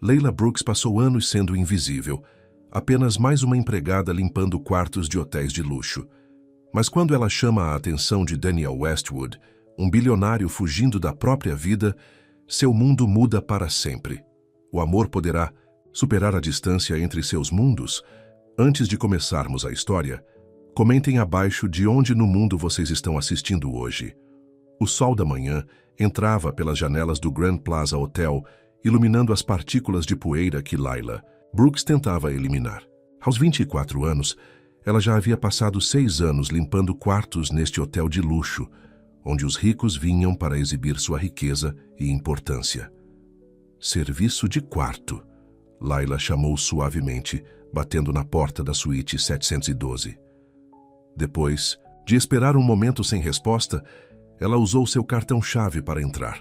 Layla Brooks passou anos sendo invisível, apenas mais uma empregada limpando quartos de hotéis de luxo. Mas quando ela chama a atenção de Daniel Westwood, um bilionário fugindo da própria vida, seu mundo muda para sempre. O amor poderá superar a distância entre seus mundos? Antes de começarmos a história, comentem abaixo de onde no mundo vocês estão assistindo hoje. O sol da manhã entrava pelas janelas do Grand Plaza Hotel, iluminando as partículas de poeira que Layla Brooks tentava eliminar. Aos 24 anos, ela já havia passado 6 anos limpando quartos neste hotel de luxo, onde os ricos vinham para exibir sua riqueza e importância. Serviço de quarto, Layla chamou suavemente, batendo na porta da suíte 712. Depois de esperar um momento sem resposta, ela usou seu cartão-chave para entrar,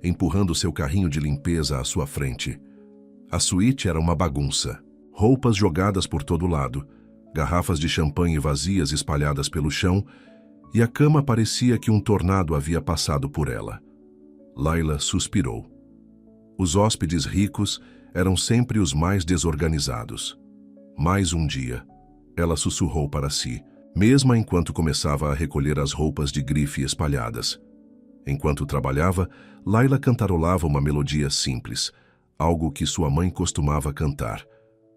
empurrando seu carrinho de limpeza à sua frente. A suíte era uma bagunça. Roupas jogadas por todo lado, garrafas de champanhe vazias espalhadas pelo chão, e a cama parecia que um tornado havia passado por ela. Layla suspirou. Os hóspedes ricos eram sempre os mais desorganizados. Mais um dia, ela sussurrou para si, mesmo enquanto começava a recolher as roupas de grife espalhadas. Enquanto trabalhava, Layla cantarolava uma melodia simples, algo que sua mãe costumava cantar.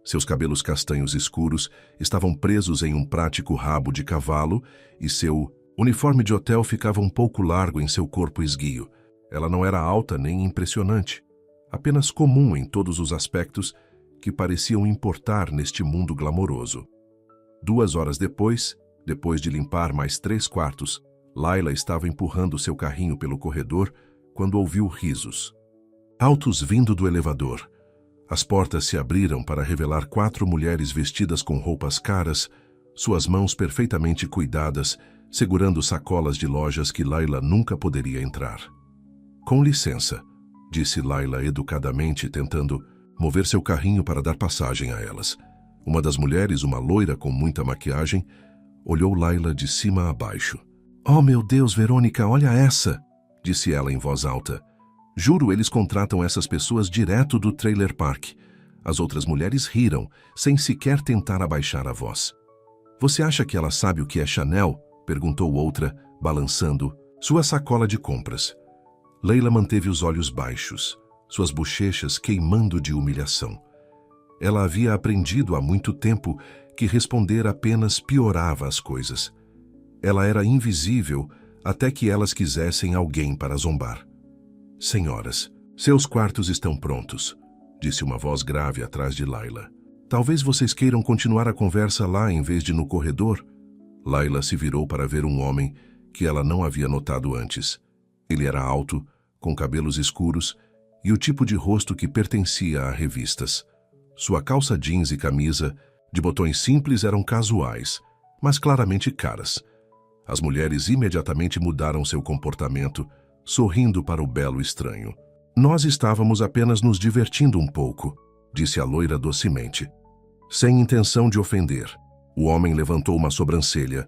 Seus cabelos castanhos escuros estavam presos em um prático rabo de cavalo e seu uniforme de hotel ficava um pouco largo em seu corpo esguio. Ela não era alta nem impressionante, apenas comum em todos os aspectos que pareciam importar neste mundo glamouroso. 2 horas depois de limpar mais 3 quartos, Layla estava empurrando seu carrinho pelo corredor quando ouviu risos altos vindo do elevador. As portas se abriram para revelar 4 mulheres vestidas com roupas caras, suas mãos perfeitamente cuidadas, segurando sacolas de lojas que Layla nunca poderia entrar. Com licença, disse Layla educadamente, tentando mover seu carrinho para dar passagem a elas. Uma das mulheres, uma loira com muita maquiagem, olhou Layla de cima a baixo. "Oh, meu Deus, Verônica, olha essa!" disse ela em voz alta. "Juro, eles contratam essas pessoas direto do trailer park." As outras mulheres riram, sem sequer tentar abaixar a voz. "Você acha que ela sabe o que é Chanel?" perguntou outra, balançando sua sacola de compras. Layla manteve os olhos baixos, suas bochechas queimando de humilhação. Ela havia aprendido há muito tempo que responder apenas piorava as coisas. Ela era invisível até que elas quisessem alguém para zombar. "Senhoras, seus quartos estão prontos", disse uma voz grave atrás de Layla. "Talvez vocês queiram continuar a conversa lá em vez de no corredor?" Layla se virou para ver um homem que ela não havia notado antes. Ele era alto, com cabelos escuros e o tipo de rosto que pertencia a revistas. Sua calça jeans e camisa, de botões simples, eram casuais, mas claramente caras. As mulheres imediatamente mudaram seu comportamento, sorrindo para o belo estranho. "Nós estávamos apenas nos divertindo um pouco", disse a loira docemente. Sem intenção de ofender, o homem levantou uma sobrancelha.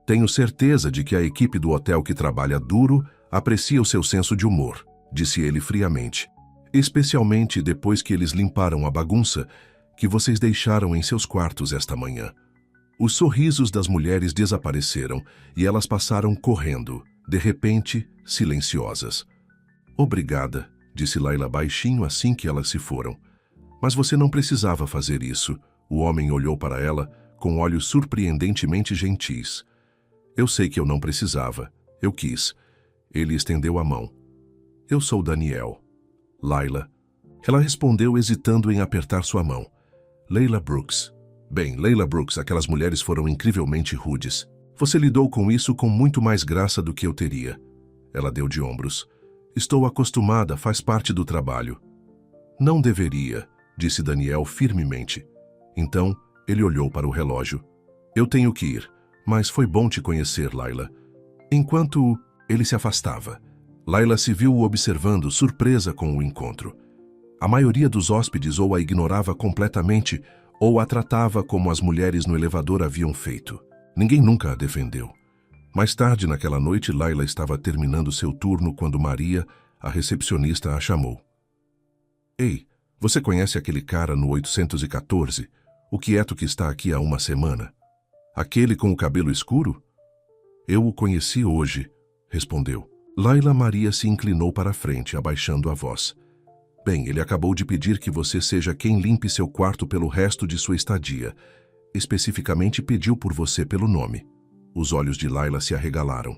"Tenho certeza de que a equipe do hotel que trabalha duro aprecia o seu senso de humor", disse ele friamente. "Especialmente depois que eles limparam a bagunça que vocês deixaram em seus quartos esta manhã." Os sorrisos das mulheres desapareceram e elas passaram correndo, de repente, silenciosas. "Obrigada", disse Layla baixinho assim que elas se foram. "Mas você não precisava fazer isso." O homem olhou para ela com olhos surpreendentemente gentis. "Eu sei que eu não precisava. Eu quis." Ele estendeu a mão. "Eu sou Daniel." "Layla." Ela respondeu hesitando em apertar sua mão. "Layla Brooks." "Bem, Layla Brooks, aquelas mulheres foram incrivelmente rudes. Você lidou com isso com muito mais graça do que eu teria." Ela deu de ombros. "Estou acostumada, faz parte do trabalho." "Não deveria", disse Daniel firmemente. Então, ele olhou para o relógio. "Eu tenho que ir, mas foi bom te conhecer, Layla." Enquanto ele se afastava, Layla se viu observando, surpresa com o encontro. A maioria dos hóspedes ou a ignorava completamente ou a tratava como as mulheres no elevador haviam feito. Ninguém nunca a defendeu. Mais tarde naquela noite, Layla estava terminando seu turno quando Maria, a recepcionista, a chamou. "Ei, Você conhece aquele cara no 814, o quieto que está aqui há uma semana? Aquele com o cabelo escuro? Eu o conheci hoje, respondeu. Layla Maria se inclinou para a frente, abaixando a voz. Bem, ele acabou de pedir que você seja quem limpe seu quarto pelo resto de sua estadia. Especificamente pediu por você pelo nome. Os olhos de Layla se arregalaram.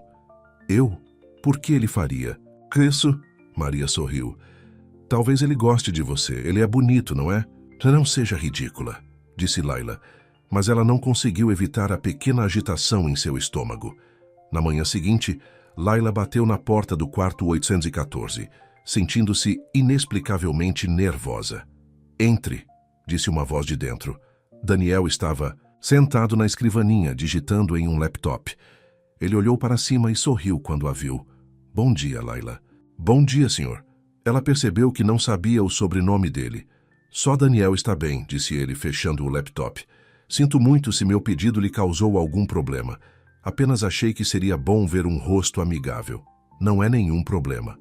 Eu? Por que ele faria? Isso, Maria sorriu. Talvez ele goste de você. Ele é bonito, não é? Não seja ridícula, disse Layla, mas ela não conseguiu evitar a pequena agitação em seu estômago. Na manhã seguinte, Layla bateu na porta do quarto 814, sentindo-se inexplicavelmente nervosa. Entre, disse uma voz de dentro. Daniel estava sentado na escrivaninha, digitando em um laptop. Ele olhou para cima e sorriu quando a viu. Bom dia, Layla. Bom dia, senhor. Ela percebeu que não sabia o sobrenome dele. Só Daniel está bem, disse ele, fechando o laptop. Sinto muito se meu pedido lhe causou algum problema. Apenas achei que seria bom ver um rosto amigável. Não é nenhum problema,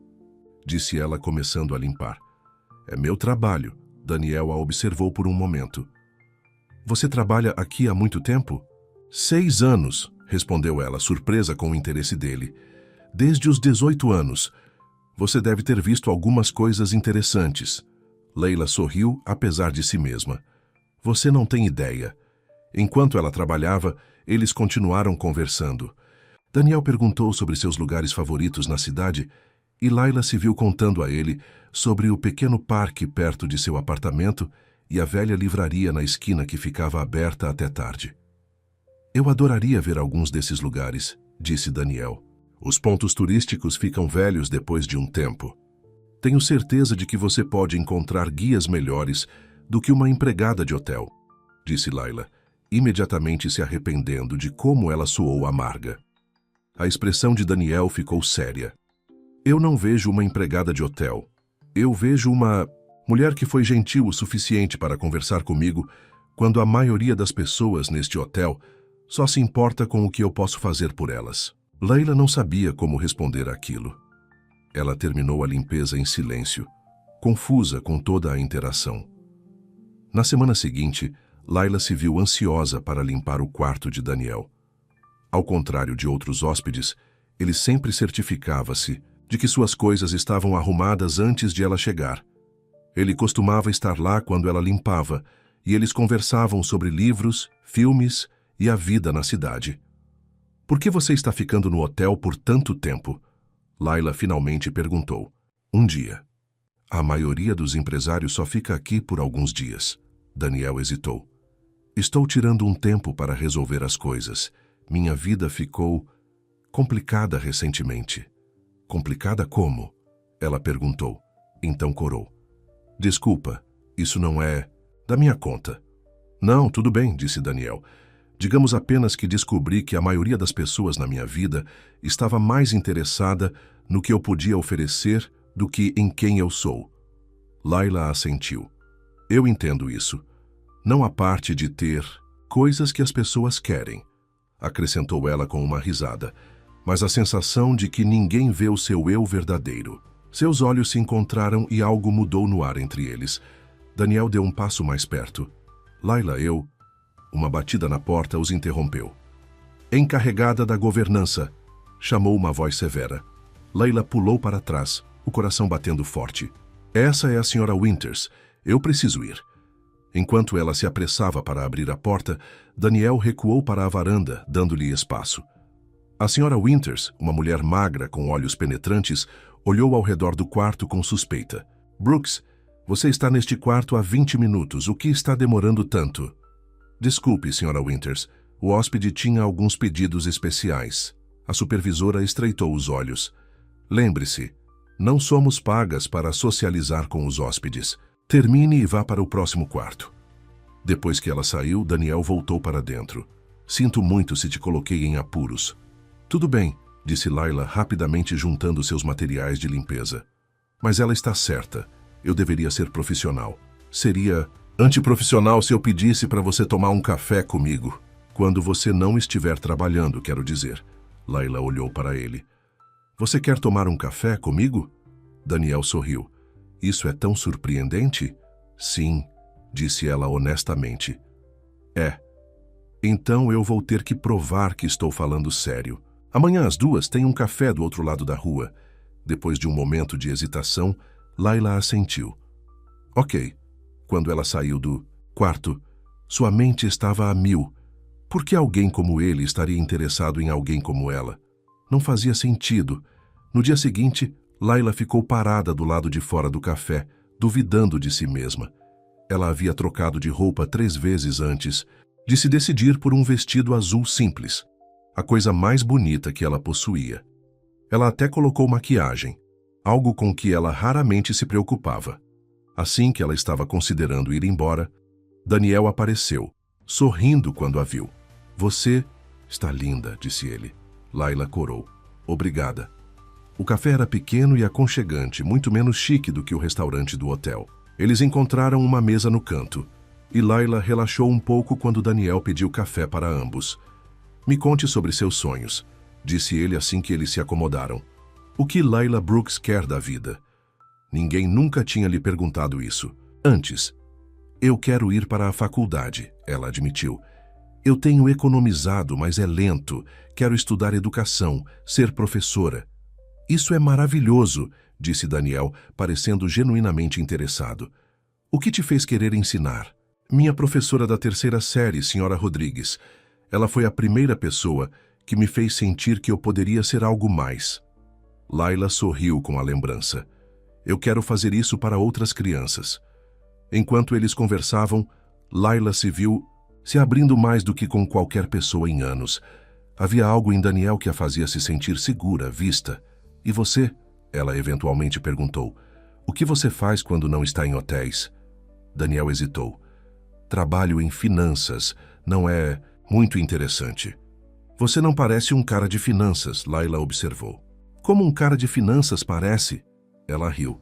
disse ela, começando a limpar. É meu trabalho. Daniel a observou por um momento. Você trabalha aqui há muito tempo? 6 anos, respondeu ela, surpresa com o interesse dele. Desde os 18 anos. Você deve ter visto algumas coisas interessantes. Layla sorriu, apesar de si mesma. Você não tem ideia. Enquanto ela trabalhava, eles continuaram conversando. Daniel perguntou sobre seus lugares favoritos na cidade e Layla se viu contando a ele sobre o pequeno parque perto de seu apartamento e a velha livraria na esquina que ficava aberta até tarde. Eu adoraria ver alguns desses lugares, disse Daniel. Os pontos turísticos ficam velhos depois de um tempo. Tenho certeza de que você pode encontrar guias melhores do que uma empregada de hotel, disse Layla, imediatamente se arrependendo de como ela soou amarga. A expressão de Daniel ficou séria. Eu não vejo uma empregada de hotel. Eu vejo uma mulher que foi gentil o suficiente para conversar comigo quando a maioria das pessoas neste hotel só se importa com o que eu posso fazer por elas. Layla não sabia como responder àquilo. Ela terminou a limpeza em silêncio, confusa com toda a interação. Na semana seguinte, Layla se viu ansiosa para limpar o quarto de Daniel. Ao contrário de outros hóspedes, ele sempre certificava-se de que suas coisas estavam arrumadas antes de ela chegar. Ele costumava estar lá quando ela limpava, e eles conversavam sobre livros, filmes e a vida na cidade. Por que você está ficando no hotel por tanto tempo? Layla finalmente perguntou. Um dia. A maioria dos empresários só fica aqui por alguns dias. Daniel hesitou. Estou tirando um tempo para resolver as coisas. Minha vida ficou complicada recentemente. Complicada como? Ela perguntou. Então corou. Desculpa, isso não é da minha conta. Não, tudo bem, disse Daniel. Digamos apenas que descobri que a maioria das pessoas na minha vida estava mais interessada no que eu podia oferecer do que em quem eu sou. Layla assentiu. Eu entendo isso. Não há parte de ter coisas que as pessoas querem, acrescentou ela com uma risada, mas a sensação de que ninguém vê o seu eu verdadeiro. Seus olhos se encontraram e algo mudou no ar entre eles. Daniel deu um passo mais perto. Layla, Uma batida na porta os interrompeu. Encarregada da governança, chamou uma voz severa. Layla pulou para trás, o coração batendo forte. Essa é a senhora Winters. Eu preciso ir. Enquanto ela se apressava para abrir a porta, Daniel recuou para a varanda, dando-lhe espaço. A senhora Winters, uma mulher magra com olhos penetrantes, olhou ao redor do quarto com suspeita. Brooks, você está neste quarto há 20 minutos. O que está demorando tanto? Desculpe, senhora Winters. O hóspede tinha alguns pedidos especiais. A supervisora estreitou os olhos. Lembre-se, não somos pagas para socializar com os hóspedes. Termine e vá para o próximo quarto. Depois que ela saiu, Daniel voltou para dentro. Sinto muito se te coloquei em apuros. Tudo bem, disse Layla, rapidamente juntando seus materiais de limpeza. Mas ela está certa. Eu deveria ser profissional. Seria antiprofissional se eu pedisse para você tomar um café comigo. Quando você não estiver trabalhando, quero dizer. Layla olhou para ele. Você quer tomar um café comigo? Daniel sorriu. Isso é tão surpreendente? Sim, disse ela honestamente. É. Então eu vou ter que provar que estou falando sério. Amanhã às 2 tem um café do outro lado da rua. Depois de um momento de hesitação, Layla assentiu. Ok. Quando ela saiu do quarto, sua mente estava a mil. Por que alguém como ele estaria interessado em alguém como ela? Não fazia sentido. No dia seguinte, Layla ficou parada do lado de fora do café, duvidando de si mesma. Ela havia trocado de roupa 3 vezes antes de se decidir por um vestido azul simples, a coisa mais bonita que ela possuía. Ela até colocou maquiagem, algo com que ela raramente se preocupava. Assim que ela estava considerando ir embora, Daniel apareceu, sorrindo quando a viu. Você está linda, disse ele. Layla corou. Obrigada. O café era pequeno e aconchegante, muito menos chique do que o restaurante do hotel. Eles encontraram uma mesa no canto, e Layla relaxou um pouco quando Daniel pediu café para ambos. Me conte sobre seus sonhos, disse ele assim que eles se acomodaram. O que Layla Brooks quer da vida? Ninguém nunca tinha lhe perguntado isso. Antes. Eu quero ir para a faculdade, ela admitiu. Eu tenho economizado, mas é lento. Quero estudar educação, ser professora. Isso é maravilhoso, disse Daniel, parecendo genuinamente interessado. O que te fez querer ensinar? Minha professora da 3ª série, Sra. Rodrigues. Ela foi a primeira pessoa que me fez sentir que eu poderia ser algo mais. Layla sorriu com a lembrança. Eu quero fazer isso para outras crianças. Enquanto eles conversavam, Layla se viu se abrindo mais do que com qualquer pessoa em anos. Havia algo em Daniel que a fazia se sentir segura, vista. E você? Ela eventualmente perguntou. O que você faz quando não está em hotéis? Daniel hesitou. Trabalho em finanças. Não é muito interessante. Você não parece um cara de finanças, Layla observou. Como um cara de finanças parece? Ela riu.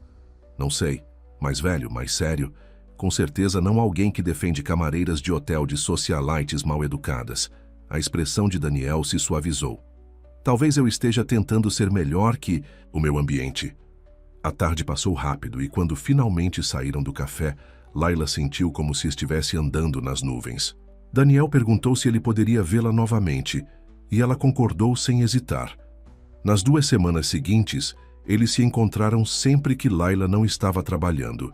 Não sei. Mais velho, mais sério. Com certeza não alguém que defende camareiras de hotel de socialites mal educadas. A expressão de Daniel se suavizou. Talvez eu esteja tentando ser melhor que o meu ambiente. A tarde passou rápido e quando finalmente saíram do café, Layla sentiu como se estivesse andando nas nuvens. Daniel perguntou se ele poderia vê-la novamente e ela concordou sem hesitar. Nas 2 semanas seguintes, eles se encontraram sempre que Layla não estava trabalhando.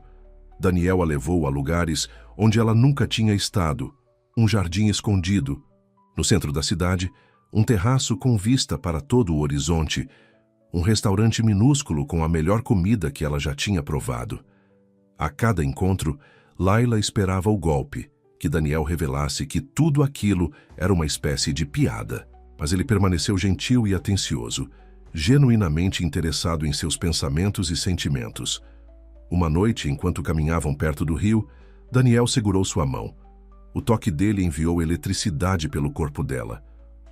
Daniel a levou a lugares onde ela nunca tinha estado, um jardim escondido. No centro da cidade, um terraço com vista para todo o horizonte, um restaurante minúsculo com a melhor comida que ela já tinha provado. A cada encontro, Layla esperava o golpe, que Daniel revelasse que tudo aquilo era uma espécie de piada. Mas ele permaneceu gentil e atencioso, genuinamente interessado em seus pensamentos e sentimentos. Uma noite, enquanto caminhavam perto do rio, Daniel segurou sua mão. O toque dele enviou eletricidade pelo corpo dela.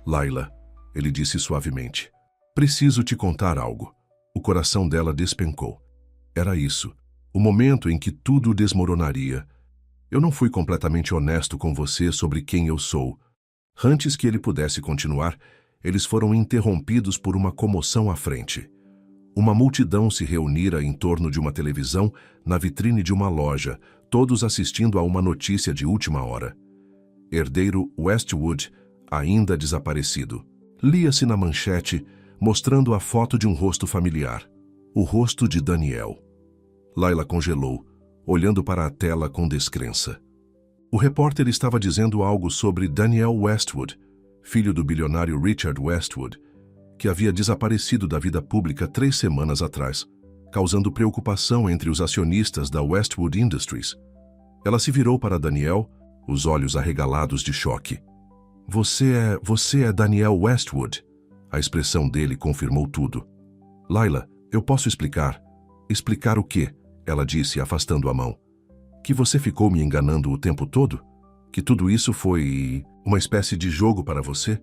Layla, ele disse suavemente. Preciso te contar algo. O coração dela despencou. Era isso, o momento em que tudo desmoronaria. Eu não fui completamente honesto com você sobre quem eu sou. Antes que ele pudesse continuar, eles foram interrompidos por uma comoção à frente. Uma multidão se reunira em torno de uma televisão na vitrine de uma loja, todos assistindo a uma notícia de última hora. Herdeiro Westwood, ainda desaparecido. Lia-se na manchete, mostrando a foto de um rosto familiar. O rosto de Daniel. Layla congelou, olhando para a tela com descrença. O repórter estava dizendo algo sobre Daniel Westwood, filho do bilionário Richard Westwood, que havia desaparecido da vida pública 3 semanas atrás, causando preocupação entre os acionistas da Westwood Industries. Ela se virou para Daniel, os olhos arregalados de choque. Você é Daniel Westwood. A expressão dele confirmou tudo. Layla, eu posso explicar. Explicar o quê? Ela disse, afastando a mão. Que você ficou me enganando o tempo todo? Que tudo isso foi uma espécie de jogo para você?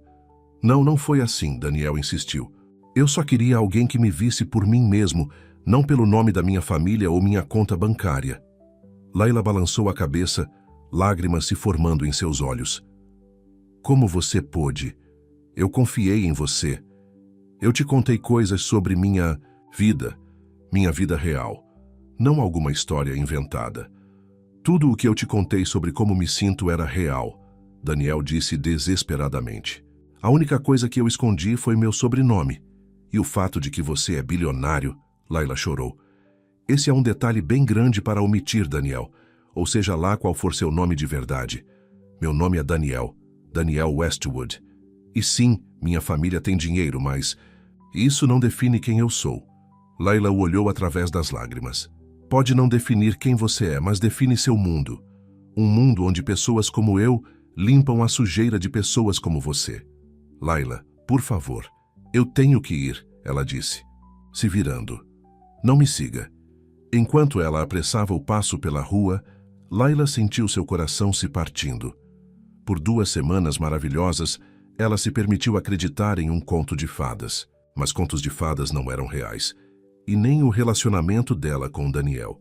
Não foi assim, Daniel insistiu. Eu só queria alguém que me visse por mim mesmo, não pelo nome da minha família ou minha conta bancária. Layla balançou a cabeça, lágrimas se formando em seus olhos. Como você pôde? Eu confiei em você. Eu te contei coisas sobre minha vida real, não alguma história inventada. Tudo o que eu te contei sobre como me sinto era real, Daniel disse desesperadamente. A única coisa que eu escondi foi meu sobrenome. E o fato de que você é bilionário, Layla chorou. Esse é um detalhe bem grande para omitir, Daniel, ou seja lá qual for seu nome de verdade. Meu nome é Daniel, Daniel Westwood. E sim, minha família tem dinheiro, mas isso não define quem eu sou. Layla o olhou através das lágrimas. Pode não definir quem você é, mas define seu mundo. Um mundo onde pessoas como eu limpam a sujeira de pessoas como você. Layla, por favor, eu tenho que ir, ela disse, se virando. Não me siga. Enquanto ela apressava o passo pela rua, Layla sentiu seu coração se partindo. Por 2 semanas maravilhosas, ela se permitiu acreditar em um conto de fadas. Mas contos de fadas não eram reais. E nem o relacionamento dela com Daniel.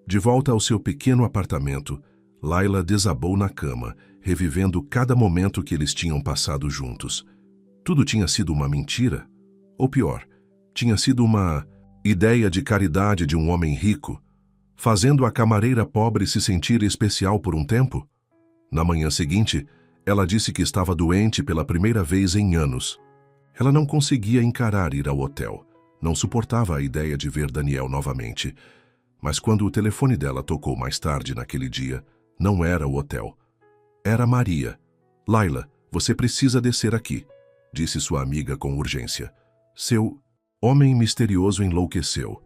De volta ao seu pequeno apartamento, Layla desabou na cama, revivendo cada momento que eles tinham passado juntos. Tudo tinha sido uma mentira? Ou pior, tinha sido uma ideia de caridade de um homem rico, fazendo a camareira pobre se sentir especial por um tempo? Na manhã seguinte, ela disse que estava doente pela primeira vez em anos. Ela não conseguia encarar ir ao hotel. Não suportava a ideia de ver Daniel novamente. Mas quando o telefone dela tocou mais tarde naquele dia, não era o hotel. Era Maria. Layla, você precisa descer aqui, disse sua amiga com urgência. Seu homem misterioso enlouqueceu.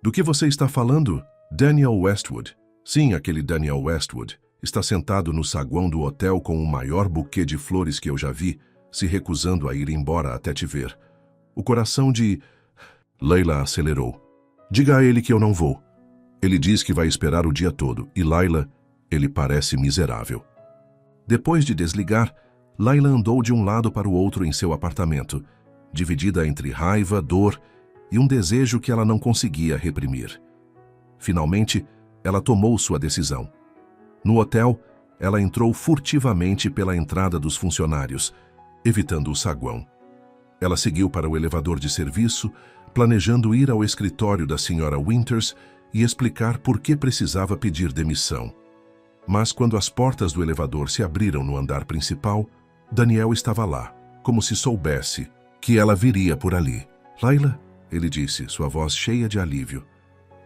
Do que você está falando? Daniel Westwood. Sim, aquele Daniel Westwood. Está sentado no saguão do hotel com o maior buquê de flores que eu já vi, se recusando a ir embora até te ver. O coração de... Layla acelerou. Diga a ele que eu não vou. Ele diz que vai esperar o dia todo, e Layla, ele parece miserável. Depois de desligar, Layla andou de um lado para o outro em seu apartamento, dividida entre raiva, dor e um desejo que ela não conseguia reprimir. Finalmente, ela tomou sua decisão. No hotel, ela entrou furtivamente pela entrada dos funcionários, evitando o saguão. Ela seguiu para o elevador de serviço, planejando ir ao escritório da Sra. Winters e explicar por que precisava pedir demissão. Mas quando as portas do elevador se abriram no andar principal, Daniel estava lá, como se soubesse que ela viria por ali. Layla, ele disse, sua voz cheia de alívio.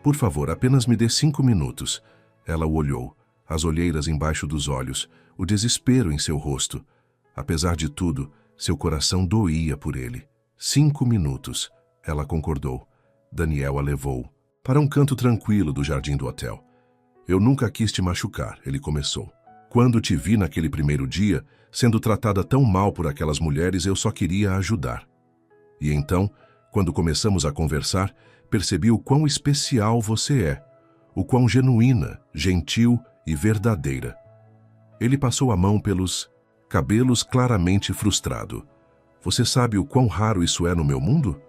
Por favor, apenas me dê 5 minutos. Ela o olhou, as olheiras embaixo dos olhos, o desespero em seu rosto. Apesar de tudo, seu coração doía por ele. 5 minutos. Ela concordou. Daniel a levou para um canto tranquilo do jardim do hotel. Eu nunca quis te machucar, ele começou. Quando te vi naquele primeiro dia, sendo tratada tão mal por aquelas mulheres, eu só queria ajudar. E então, quando começamos a conversar, percebi o quão especial você é, o quão genuína, gentil e verdadeira. Ele passou a mão pelos cabelos claramente frustrado. Você sabe o quão raro isso é no meu mundo?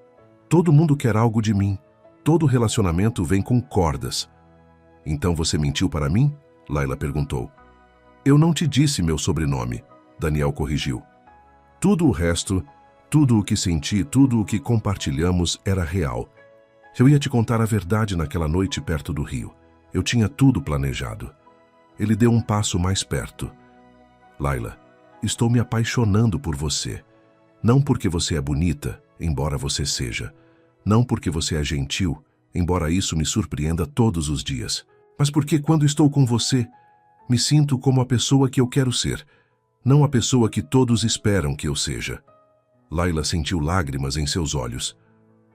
Todo mundo quer algo de mim. Todo relacionamento vem com cordas. Então você mentiu para mim? Layla perguntou. Eu não te disse meu sobrenome, Daniel corrigiu. Tudo o resto, tudo o que senti, tudo o que compartilhamos era real. Eu ia te contar a verdade naquela noite perto do rio. Eu tinha tudo planejado. Ele deu um passo mais perto. Layla, estou me apaixonando por você. Não porque você é bonita, embora você seja. Não porque você é gentil, embora isso me surpreenda todos os dias. Mas porque quando estou com você, me sinto como a pessoa que eu quero ser, não a pessoa que todos esperam que eu seja. Layla sentiu lágrimas em seus olhos.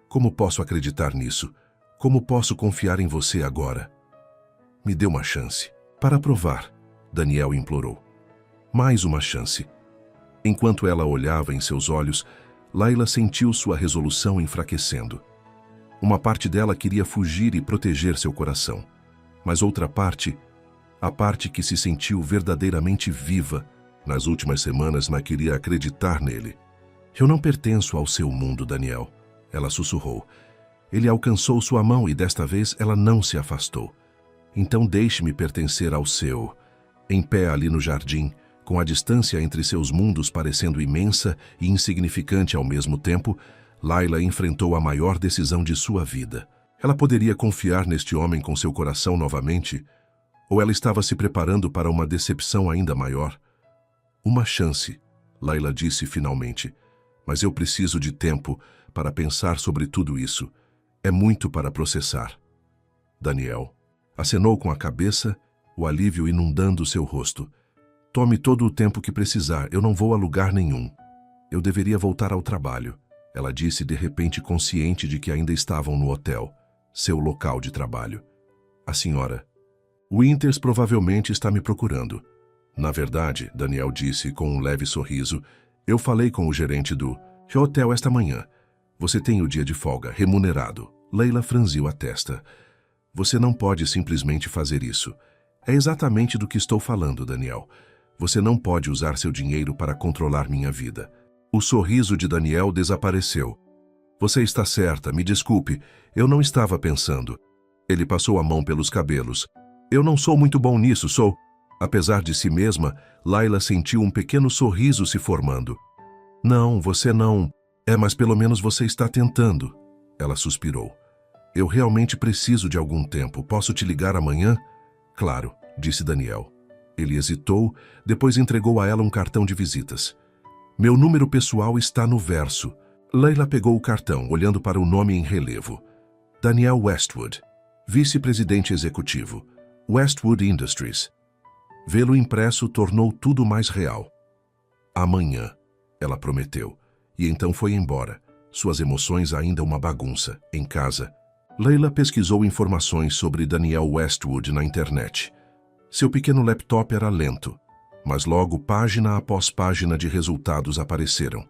Como posso acreditar nisso? Como posso confiar em você agora? Me dê uma chance. Para provar, Daniel implorou. Mais uma chance. Enquanto ela olhava em seus olhos, Layla sentiu sua resolução enfraquecendo. Uma parte dela queria fugir e proteger seu coração, mas outra parte, a parte que se sentiu verdadeiramente viva, nas últimas semanas não queria acreditar nele. Eu não pertenço ao seu mundo, Daniel, ela sussurrou. Ele alcançou sua mão e desta vez ela não se afastou. Então deixe-me pertencer ao seu. Em pé ali no jardim, com a distância entre seus mundos parecendo imensa e insignificante ao mesmo tempo, Layla enfrentou a maior decisão de sua vida. Ela poderia confiar neste homem com seu coração novamente, Ou ela estava se preparando para uma decepção ainda maior? Uma chance, Layla disse finalmente. Mas eu preciso de tempo para pensar sobre tudo isso. É muito para processar. Daniel acenou com a cabeça, o alívio inundando seu rosto. Tome todo o tempo que precisar, eu não vou a lugar nenhum. Eu deveria voltar ao trabalho, ela disse de repente consciente de que ainda estavam no hotel, seu local de trabalho. A senhora Winters provavelmente está me procurando. Na verdade, Daniel disse com um leve sorriso, eu falei com o gerente do hotel esta manhã. Você tem o dia de folga, remunerado. Layla franziu a testa. Você não pode simplesmente fazer isso. É exatamente do que estou falando, Daniel. Você não pode usar seu dinheiro para controlar minha vida. O sorriso de Daniel desapareceu. Você está certa, me desculpe, eu não estava pensando. Ele passou a mão pelos cabelos. Eu não sou muito bom nisso, sou. Apesar de si mesma, Layla sentiu um pequeno sorriso se formando. Não, você não. Mas pelo menos você está tentando. Ela suspirou. Eu realmente preciso de algum tempo. Posso te ligar amanhã? Claro, disse Daniel. Ele hesitou, depois entregou a ela um cartão de visitas. Meu número pessoal está no verso. Layla pegou o cartão, olhando para o nome em relevo. Daniel Westwood, vice-presidente executivo. Westwood Industries. Vê-lo impresso tornou tudo mais real. Amanhã, ela prometeu, e então foi embora, suas emoções ainda uma bagunça. Em casa, Layla pesquisou informações sobre Daniel Westwood na internet. Seu pequeno laptop era lento, mas logo página após página de resultados apareceram.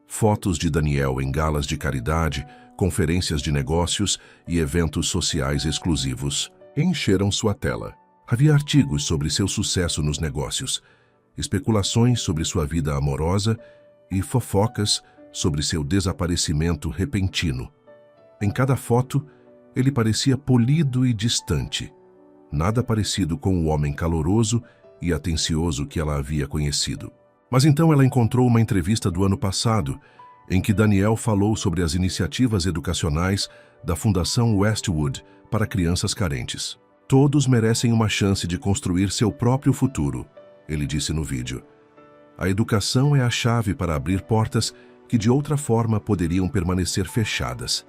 Fotos de Daniel em galas de caridade, conferências de negócios e eventos sociais exclusivos encheram sua tela. Havia artigos sobre seu sucesso nos negócios, especulações sobre sua vida amorosa e fofocas sobre seu desaparecimento repentino. Em cada foto, ele parecia polido e distante, nada parecido com o homem caloroso e atencioso que ela havia conhecido. Mas então ela encontrou uma entrevista do ano passado, em que Daniel falou sobre as iniciativas educacionais da Fundação Westwood para crianças carentes. Todos merecem uma chance de construir seu próprio futuro, ele disse no vídeo. A educação é a chave para abrir portas que de outra forma poderiam permanecer fechadas.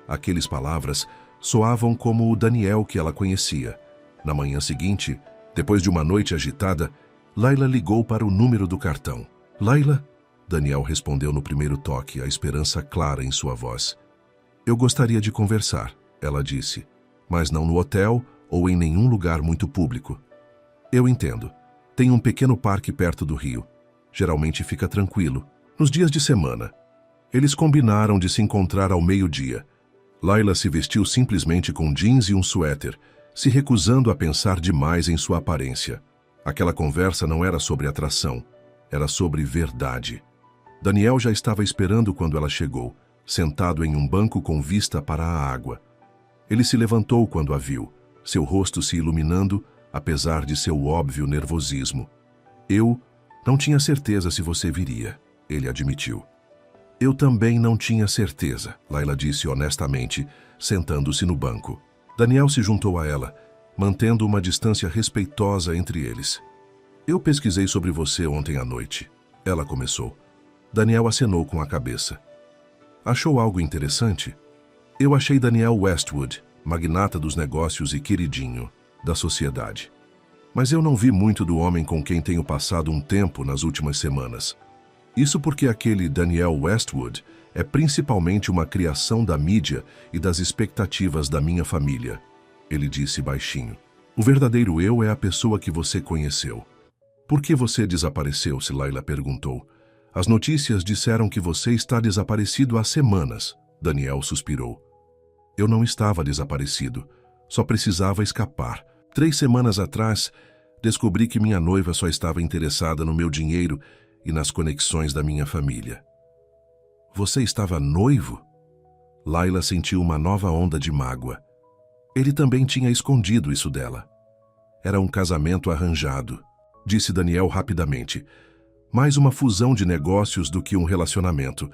Aquelas palavras soavam como o Daniel que ela conhecia. Na manhã seguinte, depois de uma noite agitada, Layla ligou para o número do cartão. Layla? Daniel respondeu no primeiro toque, a esperança clara em sua voz. Eu gostaria de conversar, ela disse, mas não no hotel ou em nenhum lugar muito público. Eu entendo. Tem um pequeno parque perto do rio. Geralmente fica tranquilo. Nos dias de semana. Eles combinaram de se encontrar ao meio-dia. Layla se vestiu simplesmente com jeans e um suéter, se recusando a pensar demais em sua aparência. Aquela conversa não era sobre atração, era sobre verdade. Daniel já estava esperando quando ela chegou, sentado em um banco com vista para a água. Ele se levantou quando a viu, seu rosto se iluminando, apesar de seu óbvio nervosismo. Eu não tinha certeza se você viria, ele admitiu. Eu também não tinha certeza, Layla disse honestamente, sentando-se no banco. Daniel se juntou a ela, mantendo uma distância respeitosa entre eles. Eu pesquisei sobre você ontem à noite. Ela começou. Daniel acenou com a cabeça. Achou algo interessante? Eu achei Daniel Westwood, magnata dos negócios e queridinho da sociedade. Mas eu não vi muito do homem com quem tenho passado um tempo nas últimas semanas. Isso porque aquele Daniel Westwood é principalmente uma criação da mídia e das expectativas da minha família, ele disse baixinho. O verdadeiro eu é a pessoa que você conheceu. Por que você desapareceu? Layla perguntou. As notícias disseram que você está desaparecido há semanas, Daniel suspirou. Eu não estava desaparecido, só precisava escapar. 3 semanas atrás, descobri que minha noiva só estava interessada no meu dinheiro e nas conexões da minha família. Você estava noivo? Layla sentiu uma nova onda de mágoa. Ele também tinha escondido isso dela. Era um casamento arranjado, disse Daniel rapidamente. Mais uma fusão de negócios do que um relacionamento.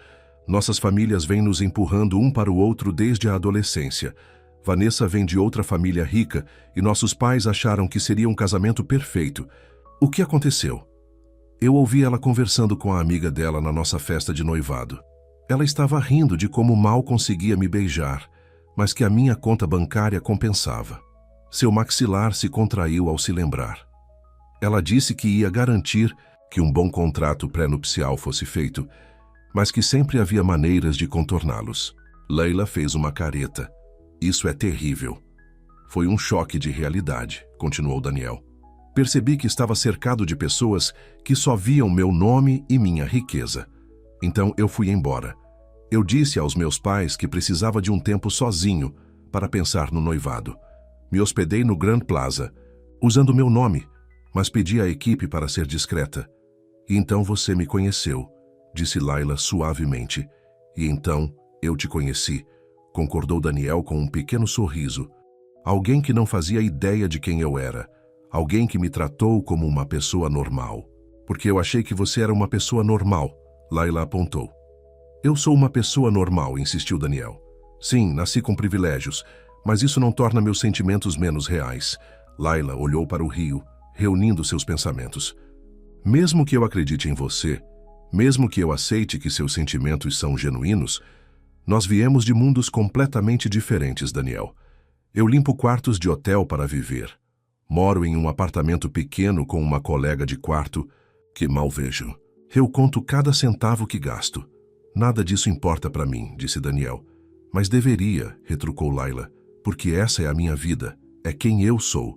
Nossas famílias vêm nos empurrando um para o outro desde a adolescência. Vanessa vem de outra família rica e nossos pais acharam que seria um casamento perfeito. O que aconteceu? Eu ouvi ela conversando com a amiga dela na nossa festa de noivado. Ela estava rindo de como mal conseguia me beijar, mas que a minha conta bancária compensava. Seu maxilar se contraiu ao se lembrar. Ela disse que ia garantir que um bom contrato pré-nupcial fosse feito, mas que sempre havia maneiras de contorná-los. Leila fez uma careta. Isso é terrível. Foi um choque de realidade, continuou Daniel. Percebi que estava cercado de pessoas que só viam meu nome e minha riqueza. Então eu fui embora. Eu disse aos meus pais que precisava de um tempo sozinho para pensar no noivado. Me hospedei no Grand Plaza, usando meu nome, mas pedi à equipe para ser discreta. E então você me conheceu, disse Laila suavemente. E então eu te conheci, concordou Daniel com um pequeno sorriso. Alguém que não fazia ideia de quem eu era. Alguém que me tratou como uma pessoa normal. Porque eu achei que você era uma pessoa normal, Laila apontou. Eu sou uma pessoa normal, insistiu Daniel. Sim, nasci com privilégios, mas isso não torna meus sentimentos menos reais. Laila olhou para o rio, reunindo seus pensamentos. Mesmo que eu acredite em você, mesmo que eu aceite que seus sentimentos são genuínos, nós viemos de mundos completamente diferentes, Daniel. Eu limpo quartos de hotel para viver. Moro em um apartamento pequeno com uma colega de quarto que mal vejo. Eu conto cada centavo que gasto. Nada disso importa para mim, disse Daniel. Mas deveria, retrucou Laila, porque essa é a minha vida, é quem eu sou.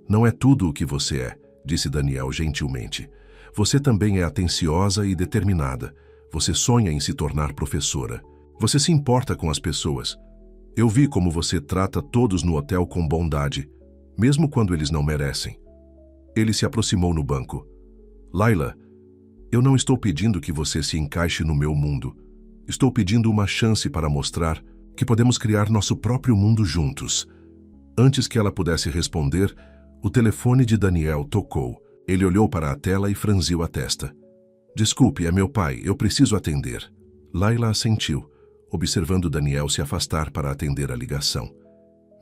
Não é tudo o que você é, disse Daniel gentilmente. Você também é atenciosa e determinada. Você sonha em se tornar professora. Você se importa com as pessoas. Eu vi como você trata todos no hotel com bondade, mesmo quando eles não merecem. Ele se aproximou no banco. Laila, eu não estou pedindo que você se encaixe no meu mundo. Estou pedindo uma chance para mostrar que podemos criar nosso próprio mundo juntos. Antes que ela pudesse responder, o telefone de Daniel tocou. Ele olhou para a tela e franziu a testa. Desculpe, é meu pai, eu preciso atender. Laila assentiu, observando Daniel se afastar para atender a ligação.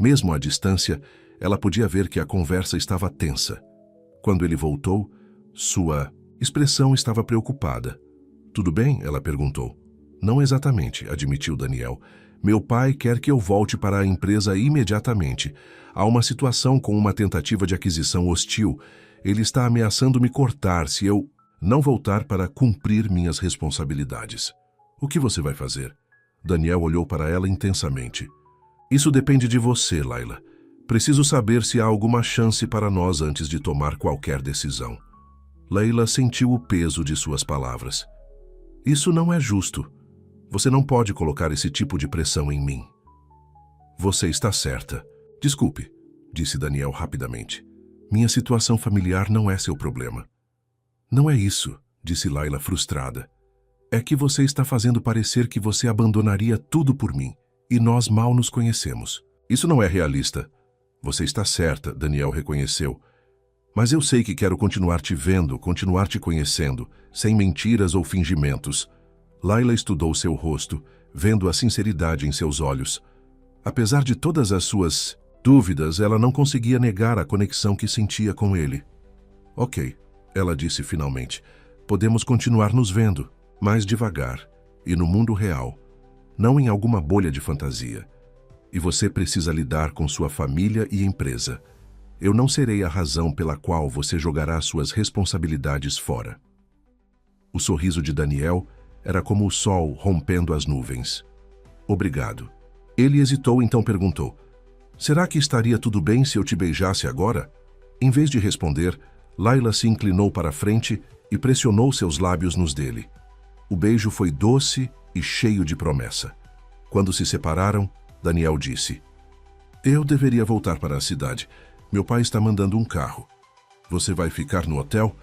Mesmo à distância, ela podia ver que a conversa estava tensa. Quando ele voltou, sua expressão estava preocupada. Tudo bem? Ela perguntou. Não exatamente, admitiu Daniel. Meu pai quer que eu volte para a empresa imediatamente. Há uma situação com uma tentativa de aquisição hostil. Ele está ameaçando me cortar se eu não voltar para cumprir minhas responsabilidades. O que você vai fazer? Daniel olhou para ela intensamente. Isso depende de você, Laila. Preciso saber se há alguma chance para nós antes de tomar qualquer decisão. Laila sentiu o peso de suas palavras. Isso não é justo. Você não pode colocar esse tipo de pressão em mim. Você está certa. Desculpe, disse Daniel rapidamente. Minha situação familiar não é seu problema. Não é isso, disse Laila frustrada. É que você está fazendo parecer que você abandonaria tudo por mim, e nós mal nos conhecemos. Isso não é realista. Você está certa, Daniel reconheceu. Mas eu sei que quero continuar te vendo, continuar te conhecendo, sem mentiras ou fingimentos. Laila estudou seu rosto, vendo a sinceridade em seus olhos. Apesar de todas as suas dúvidas, ela não conseguia negar a conexão que sentia com ele. Ok, ela disse finalmente. Podemos continuar nos vendo, mais devagar, e no mundo real, não em alguma bolha de fantasia. E você precisa lidar com sua família e empresa. Eu não serei a razão pela qual você jogará suas responsabilidades fora. O sorriso de Daniel era como o sol rompendo as nuvens. Obrigado. Ele hesitou, então perguntou. Será que estaria tudo bem se eu te beijasse agora? Em vez de responder, Laila se inclinou para a frente e pressionou seus lábios nos dele. O beijo foi doce e cheio de promessa. Quando se separaram, Daniel disse. Eu deveria voltar para a cidade. Meu pai está mandando um carro. Você vai ficar no hotel?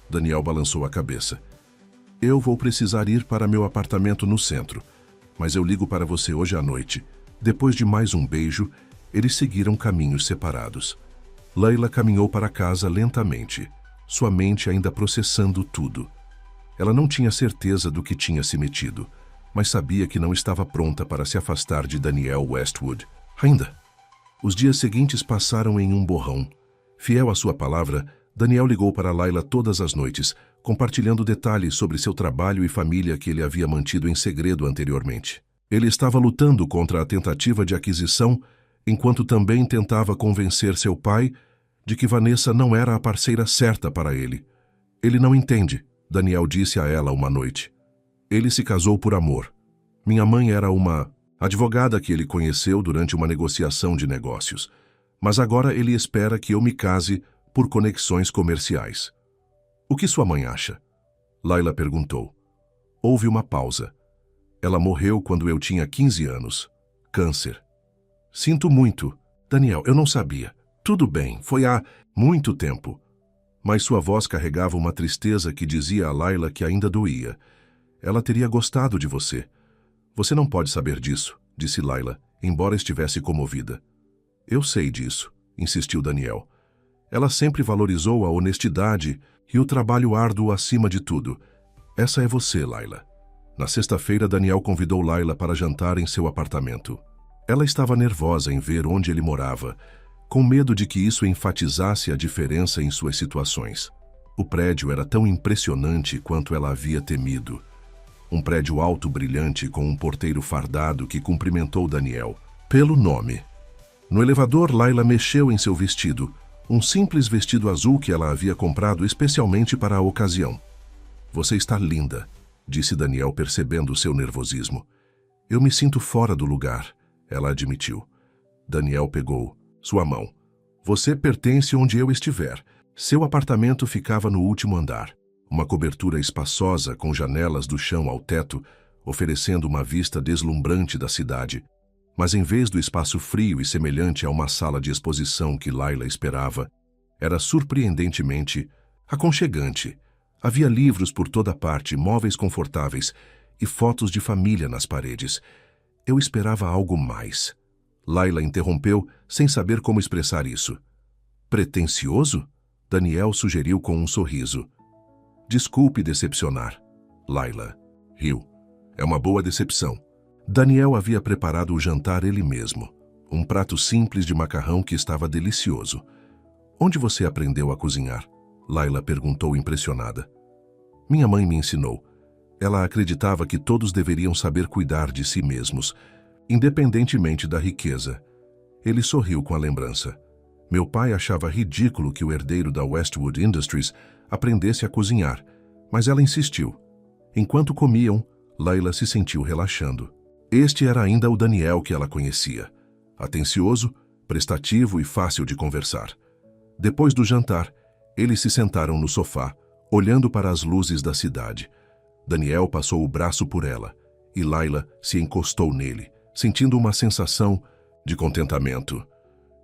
Daniel balançou a cabeça. Eu vou precisar ir para meu apartamento no centro, mas eu ligo para você hoje à noite. Depois de mais um beijo, eles seguiram caminhos separados. Laila caminhou para casa lentamente, sua mente ainda processando tudo. Ela não tinha certeza do que tinha se metido, mas sabia que não estava pronta para se afastar de Daniel Westwood. Ainda. Os dias seguintes passaram em um borrão. Fiel à sua palavra, Daniel ligou para Layla todas as noites, compartilhando detalhes sobre seu trabalho e família que ele havia mantido em segredo anteriormente. Ele estava lutando contra a tentativa de aquisição, enquanto também tentava convencer seu pai de que Vanessa não era a parceira certa para ele. Ele não entende, Daniel disse a ela uma noite. Ele se casou por amor. Minha mãe era uma advogada que ele conheceu durante uma negociação de negócios, mas agora ele espera que eu me case por conexões comerciais. O que sua mãe acha? Layla perguntou. Houve uma pausa. Ela morreu quando eu tinha 15 anos. Câncer. Sinto muito. Daniel, eu não sabia. Tudo bem, foi há muito tempo. Mas sua voz carregava uma tristeza que dizia a Layla que ainda doía. Ela teria gostado de você. Você não pode saber disso, disse Layla, embora estivesse comovida. Eu sei disso, insistiu Daniel. Ela sempre valorizou a honestidade e o trabalho árduo acima de tudo. Essa é você, Layla. Na sexta-feira, Daniel convidou Layla para jantar em seu apartamento. Ela estava nervosa em ver onde ele morava, com medo de que isso enfatizasse a diferença em suas situações. O prédio era tão impressionante quanto ela havia temido. Um prédio alto brilhante com um porteiro fardado que cumprimentou Daniel pelo nome. No elevador, Layla mexeu em seu vestido, um simples vestido azul que ela havia comprado especialmente para a ocasião. Você está linda, disse Daniel percebendo seu nervosismo. Eu me sinto fora do lugar, ela admitiu. Daniel pegou sua mão. Você pertence onde eu estiver. Seu apartamento ficava no último andar. Uma cobertura espaçosa com janelas do chão ao teto, oferecendo uma vista deslumbrante da cidade. Mas em vez do espaço frio e semelhante a uma sala de exposição que Layla esperava, era surpreendentemente aconchegante. Havia livros por toda parte, móveis confortáveis e fotos de família nas paredes. Eu esperava algo mais. Layla interrompeu, sem saber como expressar isso. Pretensioso? Daniel sugeriu com um sorriso. Desculpe decepcionar. Layla riu. É uma boa decepção. Daniel havia preparado o jantar ele mesmo. Um prato simples de macarrão que estava delicioso. Onde você aprendeu a cozinhar? Layla perguntou impressionada. Minha mãe me ensinou. Ela acreditava que todos deveriam saber cuidar de si mesmos, independentemente da riqueza. Ele sorriu com a lembrança. Meu pai achava ridículo que o herdeiro da Westwood Industries aprendesse a cozinhar, mas ela insistiu. Enquanto comiam, Layla se sentiu relaxando. Este era ainda o Daniel que ela conhecia. Atencioso, prestativo e fácil de conversar. Depois do jantar, eles se sentaram no sofá, olhando para as luzes da cidade. Daniel passou o braço por ela, e Layla se encostou nele, sentindo uma sensação de contentamento.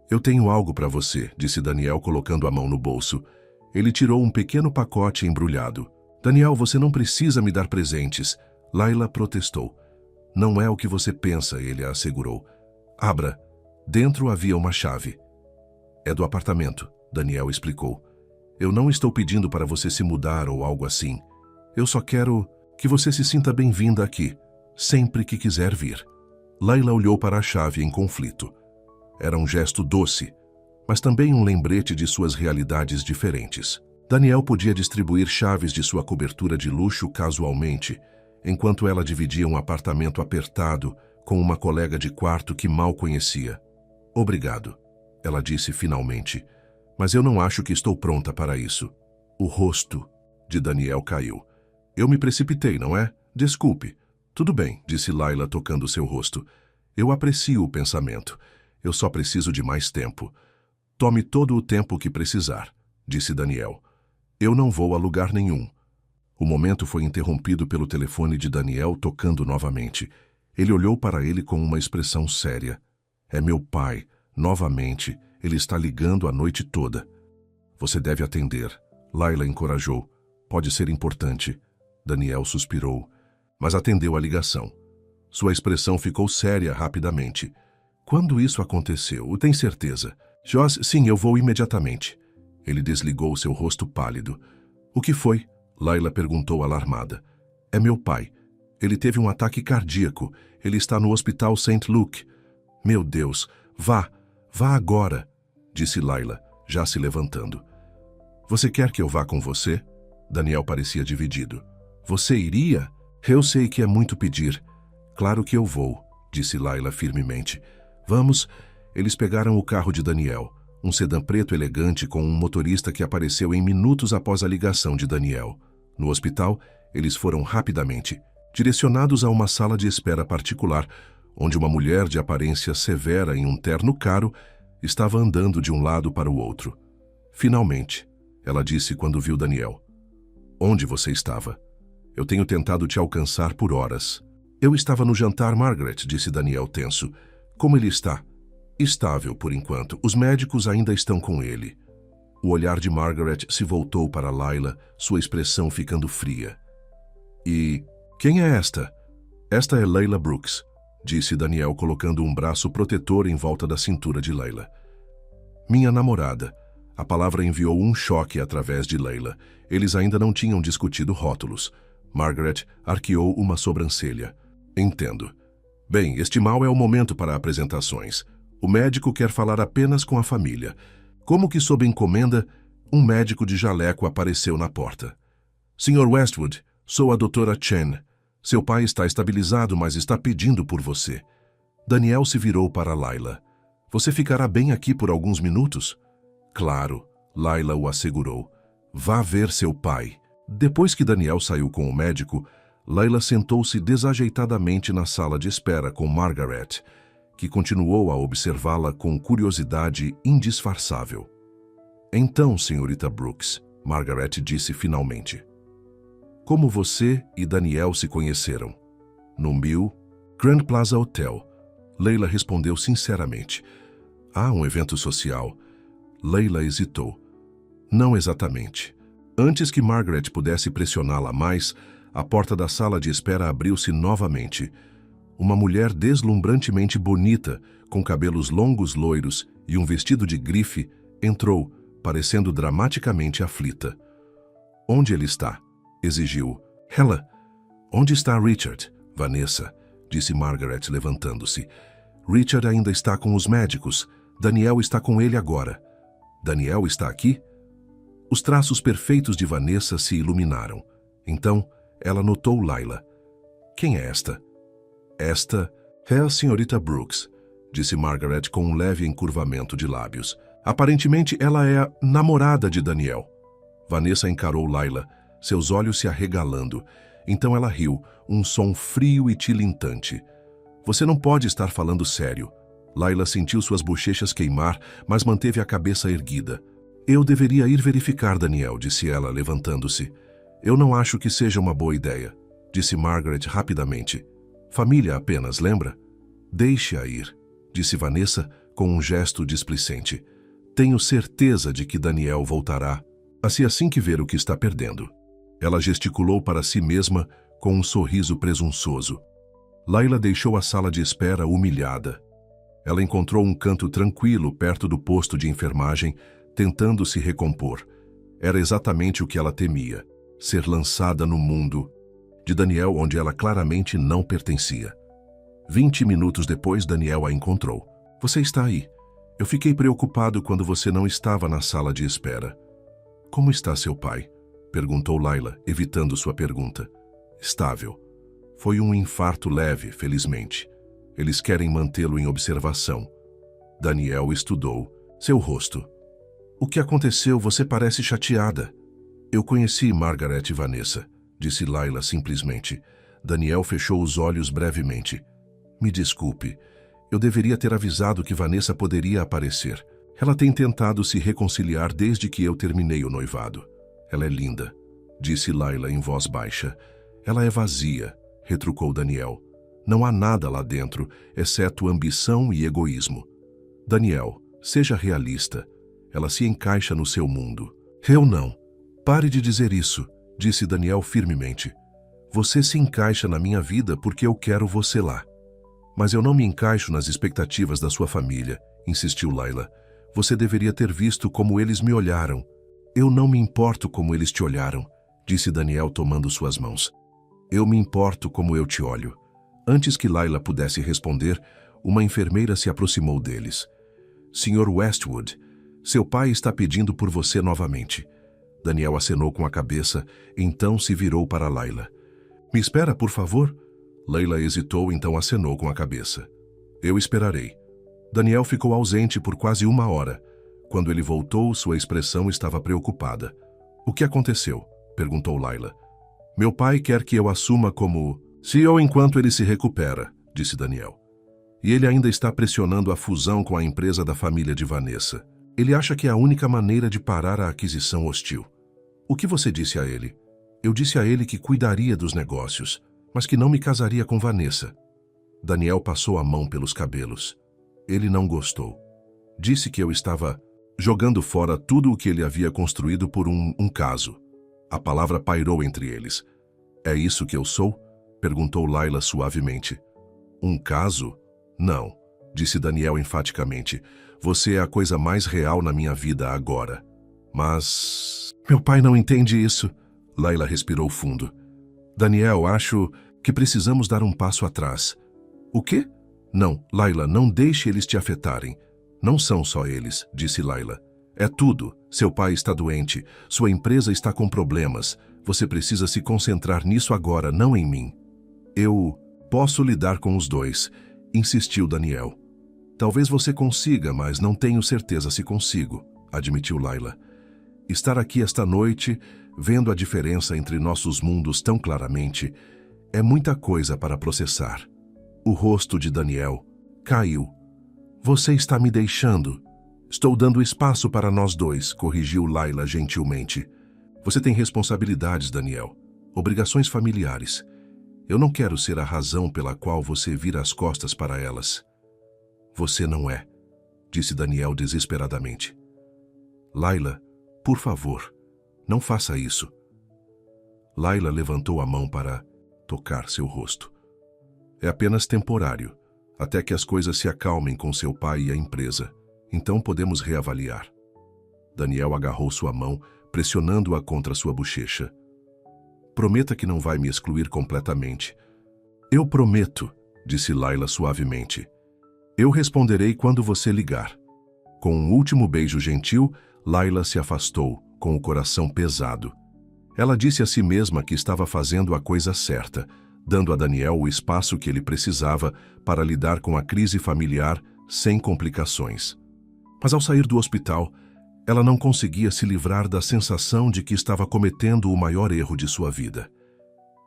Eu tenho algo para você, disse Daniel colocando a mão no bolso. Ele tirou um pequeno pacote embrulhado. Daniel, você não precisa me dar presentes. Layla protestou. Não é o que você pensa, ele a assegurou. Abra. Dentro havia uma chave. É do apartamento, Daniel explicou. Eu não estou pedindo para você se mudar ou algo assim. Eu só quero que você se sinta bem-vinda aqui, sempre que quiser vir. Layla olhou para a chave em conflito. Era um gesto doce, mas também um lembrete de suas realidades diferentes. Daniel podia distribuir chaves de sua cobertura de luxo casualmente, enquanto ela dividia um apartamento apertado com uma colega de quarto que mal conhecia. Obrigado, ela disse finalmente, mas eu não acho que estou pronta para isso. O rosto de Daniel caiu. Eu me precipitei, não é? Desculpe. Tudo bem, disse Layla tocando seu rosto. Eu aprecio o pensamento. Eu só preciso de mais tempo. Tome todo o tempo que precisar, disse Daniel. Eu não vou a lugar nenhum. O momento foi interrompido pelo telefone de Daniel tocando novamente. Ele olhou para ele com uma expressão séria. É meu pai. Novamente, ele está ligando a noite toda. Você deve atender. Layla encorajou. Pode ser importante. Daniel suspirou, mas atendeu a ligação. Sua expressão ficou séria rapidamente. Quando isso aconteceu? Tem certeza? Joss, sim, eu vou imediatamente. Ele desligou seu rosto pálido. O que foi? Layla perguntou alarmada. É meu pai. Ele teve um ataque cardíaco. Ele está no hospital St. Luke. Meu Deus, vá. Vá agora, disse Layla, já se levantando. Você quer que eu vá com você? Daniel parecia dividido. Você iria? Eu sei que é muito pedir. Claro que eu vou, disse Layla firmemente. Vamos. Eles pegaram o carro de Daniel, um sedã preto elegante com um motorista que apareceu em minutos após a ligação de Daniel. No hospital, eles foram rapidamente direcionados a uma sala de espera particular, onde uma mulher de aparência severa em um terno caro estava andando de um lado para o outro. Finalmente, ela disse quando viu Daniel. Onde você estava? Eu tenho tentado te alcançar por horas. Eu estava no jantar, Margaret, disse Daniel tenso. Como ele está? Estável, por enquanto. Os médicos ainda estão com ele. O olhar de Margaret se voltou para Layla, sua expressão ficando fria. E quem é esta? Esta é Layla Brooks, disse Daniel colocando um braço protetor em volta da cintura de Layla. Minha namorada. A palavra enviou um choque através de Layla. Eles ainda não tinham discutido rótulos. Margaret arqueou uma sobrancelha. Entendo. Bem, este mal é o momento para apresentações. O médico quer falar apenas com a família. Como que sob encomenda, um médico de jaleco apareceu na porta. Sr. Westwood, sou a doutora Chen. Seu pai está estabilizado, mas está pedindo por você. Daniel se virou para Layla. Você ficará bem aqui por alguns minutos? Claro, Layla o assegurou. Vá ver seu pai. Depois que Daniel saiu com o médico, Layla sentou-se desajeitadamente na sala de espera com Margaret, que continuou a observá-la com curiosidade indisfarçável. Então, senhorita Brooks, Margaret disse finalmente. Como você e Daniel se conheceram? No Mill Grand Plaza Hotel. Layla respondeu sinceramente. Um evento social. Layla hesitou. Não exatamente. Antes que Margaret pudesse pressioná-la mais, a porta da sala de espera abriu-se novamente. Uma mulher deslumbrantemente bonita, com cabelos longos loiros e um vestido de grife, entrou, parecendo dramaticamente aflita. Onde ele está? Exigiu. Ela. Onde está Richard? Vanessa, disse Margaret levantando-se. Richard ainda está com os médicos. Daniel está com ele agora. Daniel está aqui? Os traços perfeitos de Vanessa se iluminaram. Então, ela notou Layla. Quem é esta? Esta é a senhorita Brooks, disse Margaret com um leve encurvamento de lábios. Aparentemente, ela é a namorada de Daniel. Vanessa encarou Layla, seus olhos se arregalando. Então ela riu, um som frio e tilintante. Você não pode estar falando sério. Layla sentiu suas bochechas queimar, mas manteve a cabeça erguida. Eu deveria ir verificar Daniel, disse ela, levantando-se. Eu não acho que seja uma boa ideia, disse Margaret rapidamente. Família apenas, lembra? Deixe-a ir, disse Vanessa com um gesto displicente. Tenho certeza de que Daniel voltará, assim que ver o que está perdendo. Ela gesticulou para si mesma com um sorriso presunçoso. Layla deixou a sala de espera humilhada. Ela encontrou um canto tranquilo perto do posto de enfermagem, tentando se recompor. Era exatamente o que ela temia, ser lançada no mundo de Daniel, onde ela claramente não pertencia. 20 minutos depois, Daniel a encontrou. Você está aí. Eu fiquei preocupado quando você não estava na sala de espera. Como está seu pai? Perguntou Layla, evitando sua pergunta. Estável. Foi um infarto leve, felizmente. Eles querem mantê-lo em observação. Daniel estudou seu rosto. O que aconteceu? Você parece chateada. Eu conheci Margaret e Vanessa, disse Layla simplesmente. Daniel fechou os olhos brevemente. Me desculpe. Eu deveria ter avisado que Vanessa poderia aparecer. Ela tem tentado se reconciliar desde que eu terminei o noivado. Ela é linda, disse Layla em voz baixa. Ela é vazia, retrucou Daniel. Não há nada lá dentro, exceto ambição e egoísmo. Daniel, seja realista. Ela se encaixa no seu mundo. Eu não. Pare de dizer isso, disse Daniel firmemente. Você se encaixa na minha vida porque eu quero você lá. Mas eu não me encaixo nas expectativas da sua família, insistiu Layla. Você deveria ter visto como eles me olharam. Eu não me importo como eles te olharam, disse Daniel tomando suas mãos. Eu me importo como eu te olho. Antes que Layla pudesse responder, uma enfermeira se aproximou deles. Sr. Westwood, seu pai está pedindo por você novamente. Daniel acenou com a cabeça, então se virou para Layla. Me espera, por favor? Layla hesitou, então acenou com a cabeça. Eu esperarei. Daniel ficou ausente por quase 1 hora. Quando ele voltou, sua expressão estava preocupada. O que aconteceu? Perguntou Layla. Meu pai quer que eu assuma como CEO enquanto ele se recupera, disse Daniel. E ele ainda está pressionando a fusão com a empresa da família de Vanessa. Ele acha que é a única maneira de parar a aquisição hostil. O que você disse a ele? Eu disse a ele que cuidaria dos negócios, mas que não me casaria com Vanessa. Daniel passou a mão pelos cabelos. Ele não gostou. Disse que eu estava jogando fora tudo o que ele havia construído por um caso. A palavra pairou entre eles. É isso que eu sou? Perguntou Layla suavemente. Um caso? Não, disse Daniel enfaticamente. Você é a coisa mais real na minha vida agora. Mas... Meu pai não entende isso. Layla respirou fundo. Daniel, acho que precisamos dar um passo atrás. O quê? Não, Layla, não deixe eles te afetarem. Não são só eles, disse Layla. É tudo. Seu pai está doente. Sua empresa está com problemas. Você precisa se concentrar nisso agora, não em mim. Eu posso lidar com os dois, insistiu Daniel. Talvez você consiga, mas não tenho certeza se consigo, admitiu Layla. Estar aqui esta noite, vendo a diferença entre nossos mundos tão claramente, é muita coisa para processar. O rosto de Daniel caiu. Você está me deixando. Estou dando espaço para nós dois, corrigiu Layla gentilmente. Você tem responsabilidades, Daniel. Obrigações familiares. Eu não quero ser a razão pela qual você vira as costas para elas. Você não é, disse Daniel desesperadamente. Layla, por favor, não faça isso. Layla levantou a mão para tocar seu rosto. É apenas temporário, até que as coisas se acalmem com seu pai e a empresa. Então podemos reavaliar. Daniel agarrou sua mão, pressionando-a contra sua bochecha. Prometa que não vai me excluir completamente. Eu prometo, disse Layla suavemente. Eu responderei quando você ligar. Com um último beijo gentil, Layla se afastou, com o coração pesado. Ela disse a si mesma que estava fazendo a coisa certa, dando a Daniel o espaço que ele precisava para lidar com a crise familiar sem complicações. Mas ao sair do hospital, ela não conseguia se livrar da sensação de que estava cometendo o maior erro de sua vida.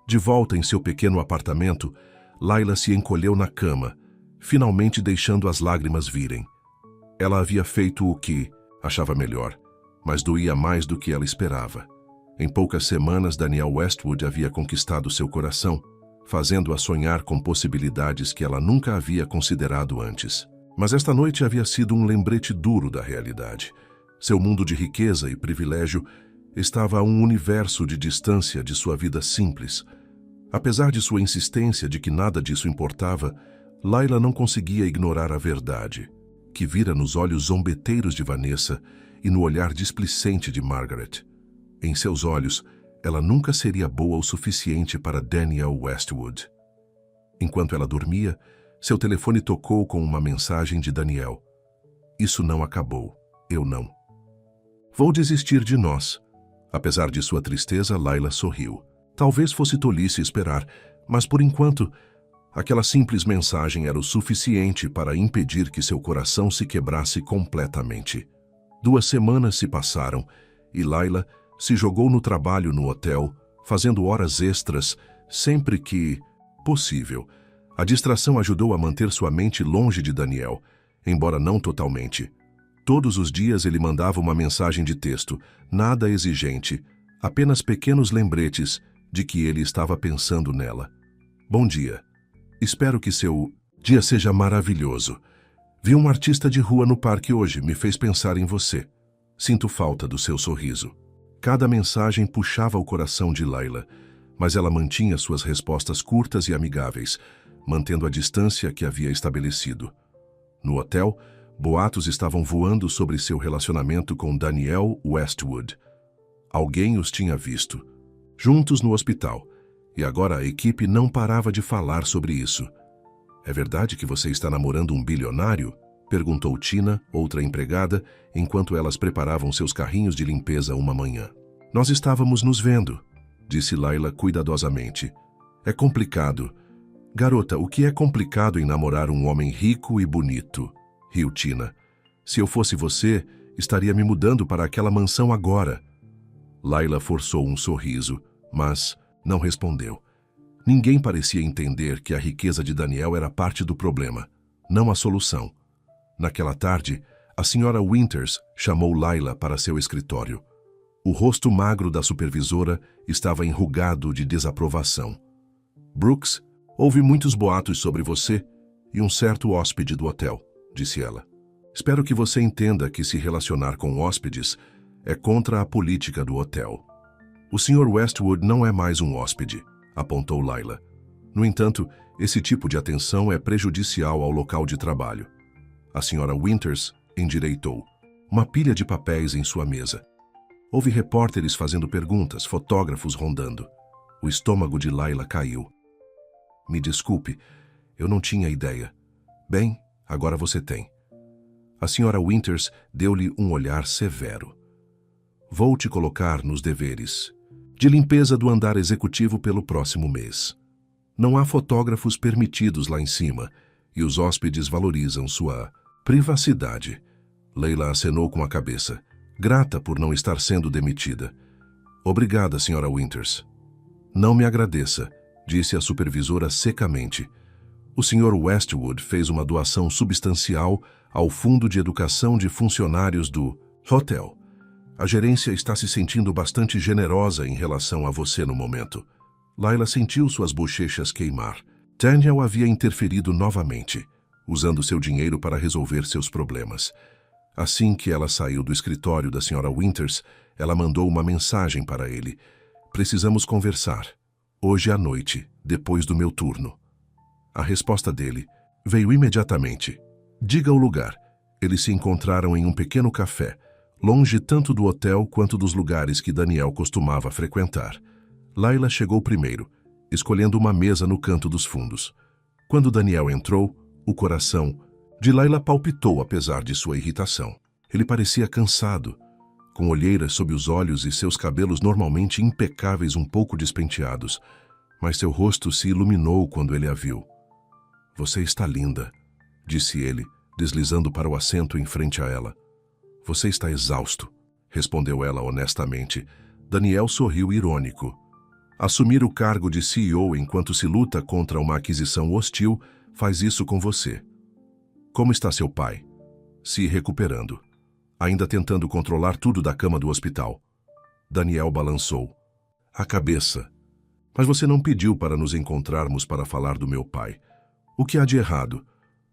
De volta em seu pequeno apartamento, Layla se encolheu na cama, finalmente deixando as lágrimas virem. Ela havia feito o que achava melhor, mas doía mais do que ela esperava. Em poucas semanas, Daniel Westwood havia conquistado seu coração, fazendo-a sonhar com possibilidades que ela nunca havia considerado antes. Mas esta noite havia sido um lembrete duro da realidade. Seu mundo de riqueza e privilégio estava a um universo de distância de sua vida simples. Apesar de sua insistência de que nada disso importava, Layla não conseguia ignorar a verdade, que vira nos olhos zombeteiros de Vanessa e no olhar displicente de Margaret. Em seus olhos, ela nunca seria boa o suficiente para Daniel Westwood. Enquanto ela dormia, seu telefone tocou com uma mensagem de Daniel. Isso não acabou. Eu não. Vou desistir de nós. Apesar de sua tristeza, Layla sorriu. Talvez fosse tolice esperar, mas por enquanto, aquela simples mensagem era o suficiente para impedir que seu coração se quebrasse completamente. 2 semanas se passaram e Layla se jogou no trabalho no hotel, fazendo horas extras sempre que possível. A distração ajudou a manter sua mente longe de Daniel, embora não totalmente. Todos os dias ele mandava uma mensagem de texto, nada exigente, apenas pequenos lembretes de que ele estava pensando nela. Bom dia. Espero que seu dia seja maravilhoso. Vi um artista de rua no parque hoje, me fez pensar em você. Sinto falta do seu sorriso. Cada mensagem puxava o coração de Layla, mas ela mantinha suas respostas curtas e amigáveis, mantendo a distância que havia estabelecido. No hotel, boatos estavam voando sobre seu relacionamento com Daniel Westwood. Alguém os tinha visto, juntos no hospital, e agora a equipe não parava de falar sobre isso. É verdade que você está namorando um bilionário? Perguntou Tina, outra empregada, enquanto elas preparavam seus carrinhos de limpeza uma manhã. Nós estávamos nos vendo, disse Layla cuidadosamente. É complicado. Garota, o que é complicado em namorar um homem rico e bonito? Riu Tina. Se eu fosse você, estaria me mudando para aquela mansão agora. Layla forçou um sorriso, mas não respondeu. Ninguém parecia entender que a riqueza de Daniel era parte do problema, não a solução. Naquela tarde, a senhora Winters chamou Layla para seu escritório. O rosto magro da supervisora estava enrugado de desaprovação. Brooks, houve muitos boatos sobre você e um certo hóspede do hotel, disse ela. Espero que você entenda que se relacionar com hóspedes é contra a política do hotel. O Sr. Westwood não é mais um hóspede, apontou Layla. No entanto, esse tipo de atenção é prejudicial ao local de trabalho. A Sra. Winters endireitou, uma pilha de papéis em sua mesa. Houve repórteres fazendo perguntas, fotógrafos rondando. O estômago de Layla caiu. Me desculpe, eu não tinha ideia. Bem, agora você tem. A Sra. Winters deu-lhe um olhar severo. Vou te colocar nos deveres de limpeza do andar executivo pelo próximo mês. Não há fotógrafos permitidos lá em cima e os hóspedes valorizam sua privacidade. Layla acenou com a cabeça, grata por não estar sendo demitida. Obrigada, Sra. Winters. Não me agradeça, disse a supervisora secamente. O Sr. Westwood fez uma doação substancial ao Fundo de Educação de Funcionários do hotel. A gerência está se sentindo bastante generosa em relação a você no momento. Layla sentiu suas bochechas queimar. Daniel havia interferido novamente, usando seu dinheiro para resolver seus problemas. Assim que ela saiu do escritório da Sra. Winters, ela mandou uma mensagem para ele. Precisamos conversar. Hoje à noite, depois do meu turno. A resposta dele veio imediatamente. Diga o lugar. Eles se encontraram em um pequeno café, longe tanto do hotel quanto dos lugares que Daniel costumava frequentar. Layla chegou primeiro, escolhendo uma mesa no canto dos fundos. Quando Daniel entrou, o coração de Layla palpitou apesar de sua irritação. Ele parecia cansado, com olheiras sob os olhos e seus cabelos normalmente impecáveis um pouco despenteados, mas seu rosto se iluminou quando ele a viu. Você está linda, disse ele, deslizando para o assento em frente a ela. Você está exausto, respondeu ela honestamente. Daniel sorriu irônico. Assumir o cargo de CEO enquanto se luta contra uma aquisição hostil faz isso com você. Como está seu pai? Se recuperando. Ainda tentando controlar tudo da cama do hospital. Daniel balançou a cabeça. Mas você não pediu para nos encontrarmos para falar do meu pai. O que há de errado?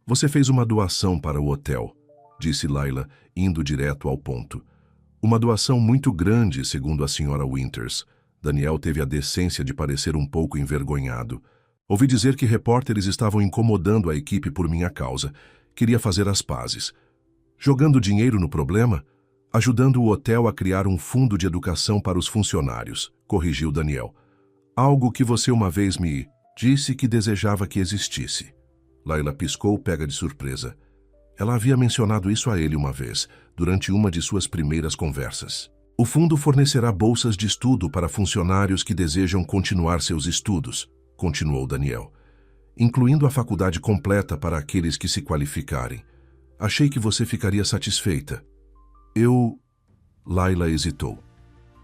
Você fez uma doação para o hotel, disse Layla, indo direto ao ponto. Uma doação muito grande, segundo a Sra. Winters. Daniel teve a decência de parecer um pouco envergonhado. Ouvi dizer que repórteres estavam incomodando a equipe por minha causa. Queria fazer as pazes. Jogando dinheiro no problema? Ajudando o hotel a criar um fundo de educação para os funcionários, corrigiu Daniel. Algo que você uma vez me disse que desejava que existisse. Layla piscou, pega de surpresa. Ela havia mencionado isso a ele uma vez, durante uma de suas primeiras conversas. O fundo fornecerá bolsas de estudo para funcionários que desejam continuar seus estudos, continuou Daniel, incluindo a faculdade completa para aqueles que se qualificarem. Achei que você ficaria satisfeita. Layla hesitou.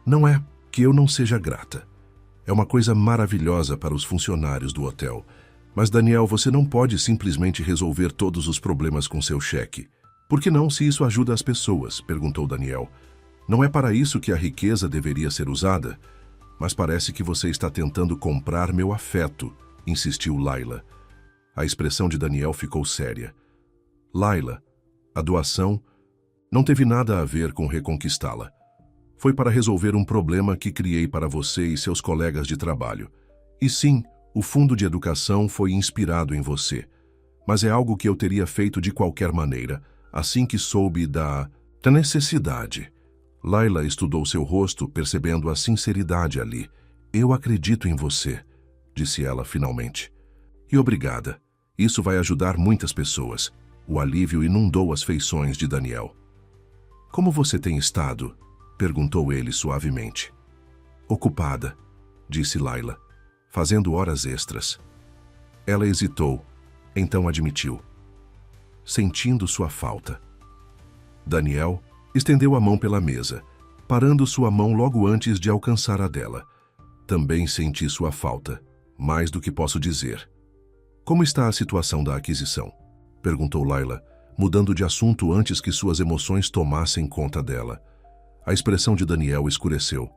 Não é que eu não seja grata. É uma coisa maravilhosa para os funcionários do hotel. Mas, Daniel, você não pode simplesmente resolver todos os problemas com seu cheque. Por que não, se isso ajuda as pessoas? Perguntou Daniel. Não é para isso que a riqueza deveria ser usada? Mas parece que você está tentando comprar meu afeto, insistiu Layla. A expressão de Daniel ficou séria. Layla, a doação não teve nada a ver com reconquistá-la. Foi para resolver um problema que criei para você e seus colegas de trabalho. E sim, o Fundo de Educação foi inspirado em você. Mas é algo que eu teria feito de qualquer maneira, assim que soube da necessidade. Layla estudou seu rosto, percebendo a sinceridade ali. Eu acredito em você, disse ela finalmente. E obrigada. Isso vai ajudar muitas pessoas. O alívio inundou as feições de Daniel. Como você tem estado? Perguntou ele suavemente. Ocupada, disse Layla, fazendo horas extras. Ela hesitou, então admitiu. Sentindo sua falta. Daniel estendeu a mão pela mesa, parando sua mão logo antes de alcançar a dela. Também senti sua falta, mais do que posso dizer. Como está a situação da aquisição? Perguntou Layla, mudando de assunto antes que suas emoções tomassem conta dela. A expressão de Daniel escureceu.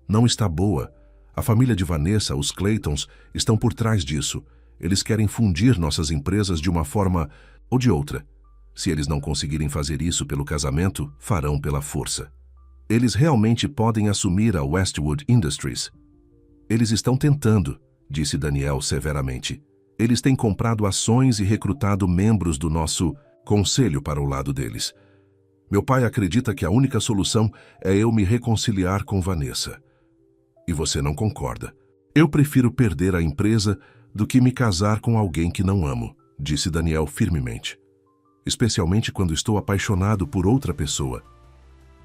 Não está boa. A família de Vanessa, os Claytons, estão por trás disso. Eles querem fundir nossas empresas de uma forma ou de outra. Se eles não conseguirem fazer isso pelo casamento, farão pela força. Eles realmente podem assumir a Westwood Industries. Eles estão tentando, disse Daniel severamente. Eles têm comprado ações e recrutado membros do nosso conselho para o lado deles. Meu pai acredita que a única solução é eu me reconciliar com Vanessa. E você não concorda. Eu prefiro perder a empresa do que me casar com alguém que não amo, disse Daniel firmemente. Especialmente quando estou apaixonado por outra pessoa.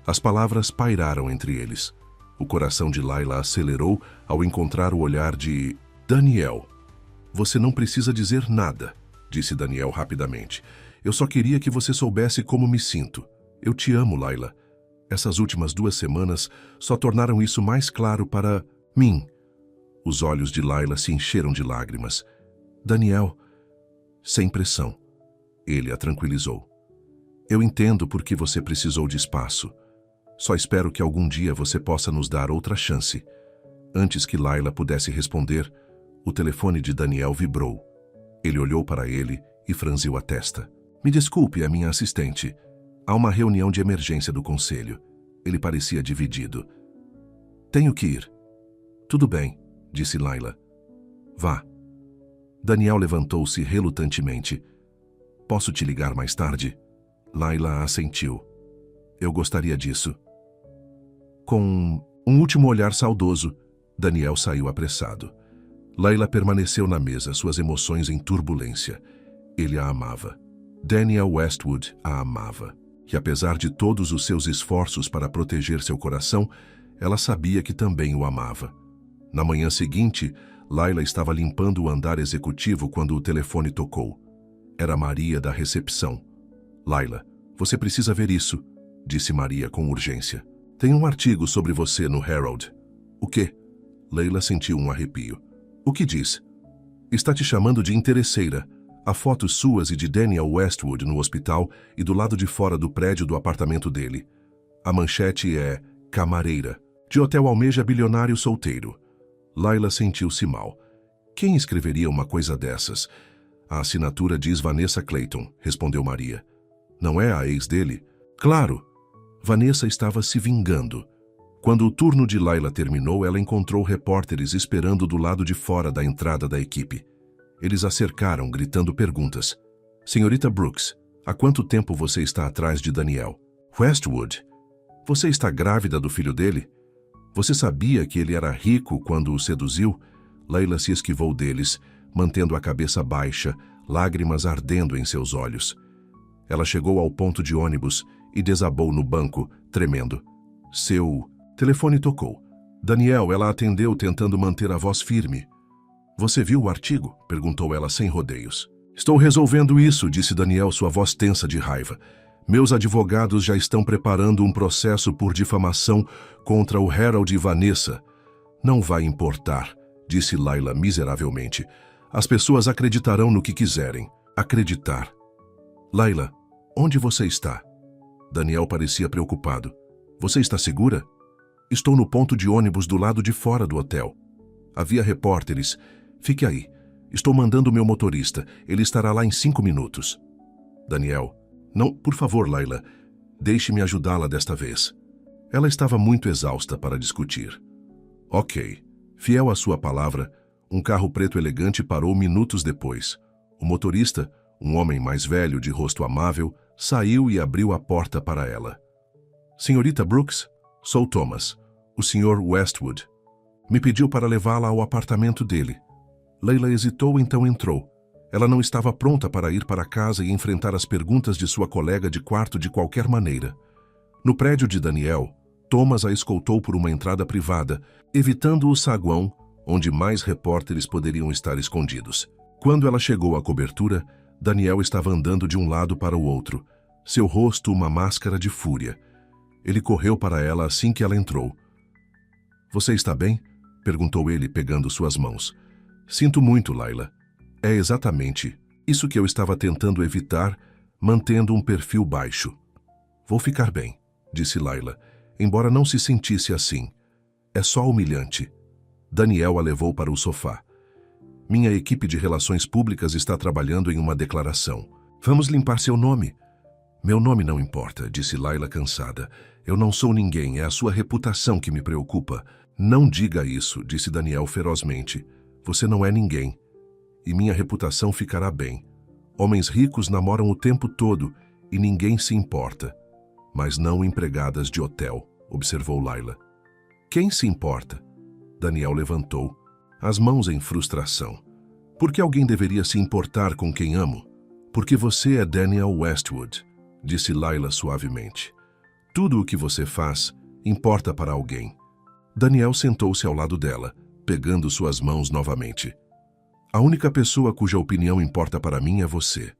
As palavras pairaram entre eles. O coração de Layla acelerou ao encontrar o olhar de Daniel. Você não precisa dizer nada, disse Daniel rapidamente. Eu só queria que você soubesse como me sinto. Eu te amo, Layla. Essas últimas 2 semanas só tornaram isso mais claro para mim. Os olhos de Layla se encheram de lágrimas. Daniel, sem pressão. Ele a tranquilizou. Eu entendo por que você precisou de espaço. Só espero que algum dia você possa nos dar outra chance. Antes que Layla pudesse responder, o telefone de Daniel vibrou. Ele olhou para ele e franziu a testa. Me desculpe, é minha assistente. Há uma reunião de emergência do conselho. Ele parecia dividido. Tenho que ir. Tudo bem, disse Layla. Vá. Daniel levantou-se relutantemente. Posso te ligar mais tarde? Layla assentiu. Eu gostaria disso. Com um último olhar saudoso, Daniel saiu apressado. Layla permaneceu na mesa, suas emoções em turbulência. Ele a amava. Daniel Westwood a amava. E apesar de todos os seus esforços para proteger seu coração, ela sabia que também o amava. Na manhã seguinte, Layla estava limpando o andar executivo quando o telefone tocou. Era Maria da recepção. Layla, você precisa ver isso, disse Maria com urgência. Tem um artigo sobre você no Herald. O quê? Layla sentiu um arrepio. O que diz? Está te chamando de interesseira. Há fotos suas e de Daniel Westwood no hospital e do lado de fora do prédio do apartamento dele. A manchete é Camareira. De hotel almeja bilionário solteiro. Layla sentiu-se mal. Quem escreveria uma coisa dessas? A assinatura diz Vanessa Clayton, respondeu Maria. Não é a ex dele? Claro. Vanessa estava se vingando. Quando o turno de Layla terminou, ela encontrou repórteres esperando do lado de fora da entrada da equipe. Eles a cercaram, gritando perguntas. Senhorita Brooks, há quanto tempo você está atrás de Daniel? Westwood? Você está grávida do filho dele? Você sabia que ele era rico quando o seduziu? Layla se esquivou deles, mantendo a cabeça baixa, lágrimas ardendo em seus olhos. Ela chegou ao ponto de ônibus e desabou no banco, tremendo. Seu telefone tocou. Daniel, ela atendeu tentando manter a voz firme. Você viu o artigo? Perguntou ela sem rodeios. Estou resolvendo isso, disse Daniel, sua voz tensa de raiva. Meus advogados já estão preparando um processo por difamação contra o Herald e Vanessa. Não vai importar, disse Layla miseravelmente. As pessoas acreditarão no que quiserem. Acreditar. Layla, onde você está? Daniel parecia preocupado. Você está segura? Estou no ponto de ônibus do lado de fora do hotel. Havia repórteres. Fique aí. Estou mandando meu motorista. Ele estará lá em 5 minutos. Daniel. Não, por favor, Layla. Deixe-me ajudá-la desta vez. Ela estava muito exausta para discutir. Ok. Fiel à sua palavra, um carro preto elegante parou minutos depois. O motorista, um homem mais velho de rosto amável, saiu e abriu a porta para ela. Senhorita Brooks, sou Thomas, o Sr. Westwood. Me pediu para levá-la ao apartamento dele. Layla hesitou, então entrou. Ela não estava pronta para ir para casa e enfrentar as perguntas de sua colega de quarto de qualquer maneira. No prédio de Danielle, Thomas a escoltou por uma entrada privada, evitando o saguão, onde mais repórteres poderiam estar escondidos. Quando ela chegou à cobertura, Danielle estava andando de um lado para o outro, seu rosto uma máscara de fúria. Ele correu para ela assim que ela entrou. "Você está bem?" perguntou ele, pegando suas mãos. "Sinto muito, Layla. É exatamente isso que eu estava tentando evitar, mantendo um perfil baixo." "Vou ficar bem", disse Layla, embora não se sentisse assim. "É só humilhante." Danielle a levou para o sofá. "Minha equipe de relações públicas está trabalhando em uma declaração. Vamos limpar seu nome." "Meu nome não importa", disse Layla cansada. "Eu não sou ninguém, é a sua reputação que me preocupa." "Não diga isso", disse Danielle ferozmente. "Você não é ninguém. E minha reputação ficará bem. Homens ricos namoram o tempo todo e ninguém se importa. Mas não empregadas de hotel", observou Layla. "Quem se importa?" Danielle levantou, as mãos em frustração. "Por que alguém deveria se importar com quem amo?" "Porque você é Danielle Westwood", disse Layla suavemente. "Tudo o que você faz importa para alguém." Danielle sentou-se ao lado dela, pegando suas mãos novamente. "A única pessoa cuja opinião importa para mim é você."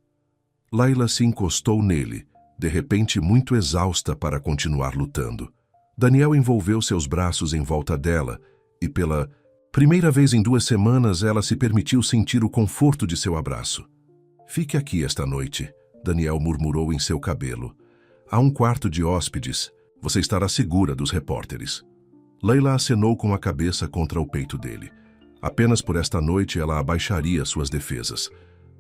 Layla se encostou nele, de repente muito exausta para continuar lutando. Danielle envolveu seus braços em volta dela e, pela primeira vez em 2 semanas, ela se permitiu sentir o conforto de seu abraço. "Fique aqui esta noite", Danielle murmurou em seu cabelo. "Há um quarto de hóspedes. Você estará segura dos repórteres." Layla acenou com a cabeça contra o peito dele. Apenas por esta noite ela abaixaria suas defesas.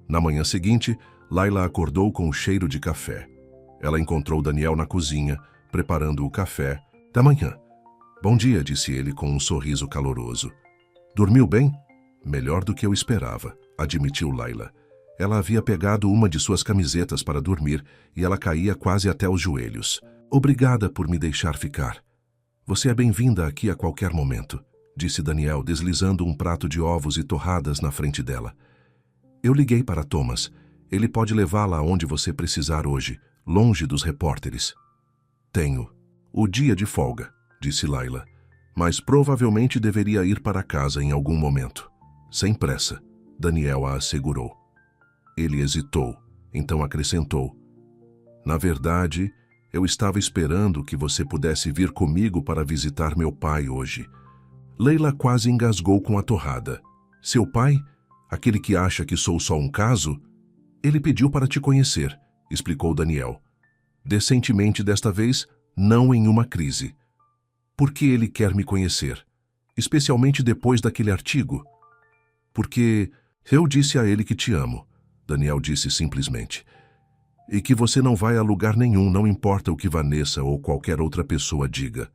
Na manhã seguinte, Layla acordou com o cheiro de café. Ela encontrou Danielle na cozinha, preparando o café da manhã. "Bom dia", disse ele com um sorriso caloroso. "Dormiu bem?" "Melhor do que eu esperava", admitiu Layla. Ela havia pegado uma de suas camisetas para dormir e ela caía quase até os joelhos. "Obrigada por me deixar ficar." "Você é bem-vinda aqui a qualquer momento", disse Danielle, deslizando um prato de ovos e torradas na frente dela. "Eu liguei para Thomas. Ele pode levá-la aonde você precisar hoje, longe dos repórteres." "Tenho o dia de folga", disse Layla, "mas provavelmente deveria ir para casa em algum momento." "Sem pressa", Danielle a assegurou. Ele hesitou, então acrescentou: "Na verdade, eu estava esperando que você pudesse vir comigo para visitar meu pai hoje." Layla quase engasgou com a torrada. "Seu pai? Aquele que acha que sou só um caso?" "Ele pediu para te conhecer", explicou Danielle. "Decentemente desta vez, não em uma crise." "Por que ele quer me conhecer? Especialmente depois daquele artigo?" "Porque eu disse a ele que te amo", Danielle disse simplesmente. "E que você não vai a lugar nenhum, não importa o que Vanessa ou qualquer outra pessoa diga."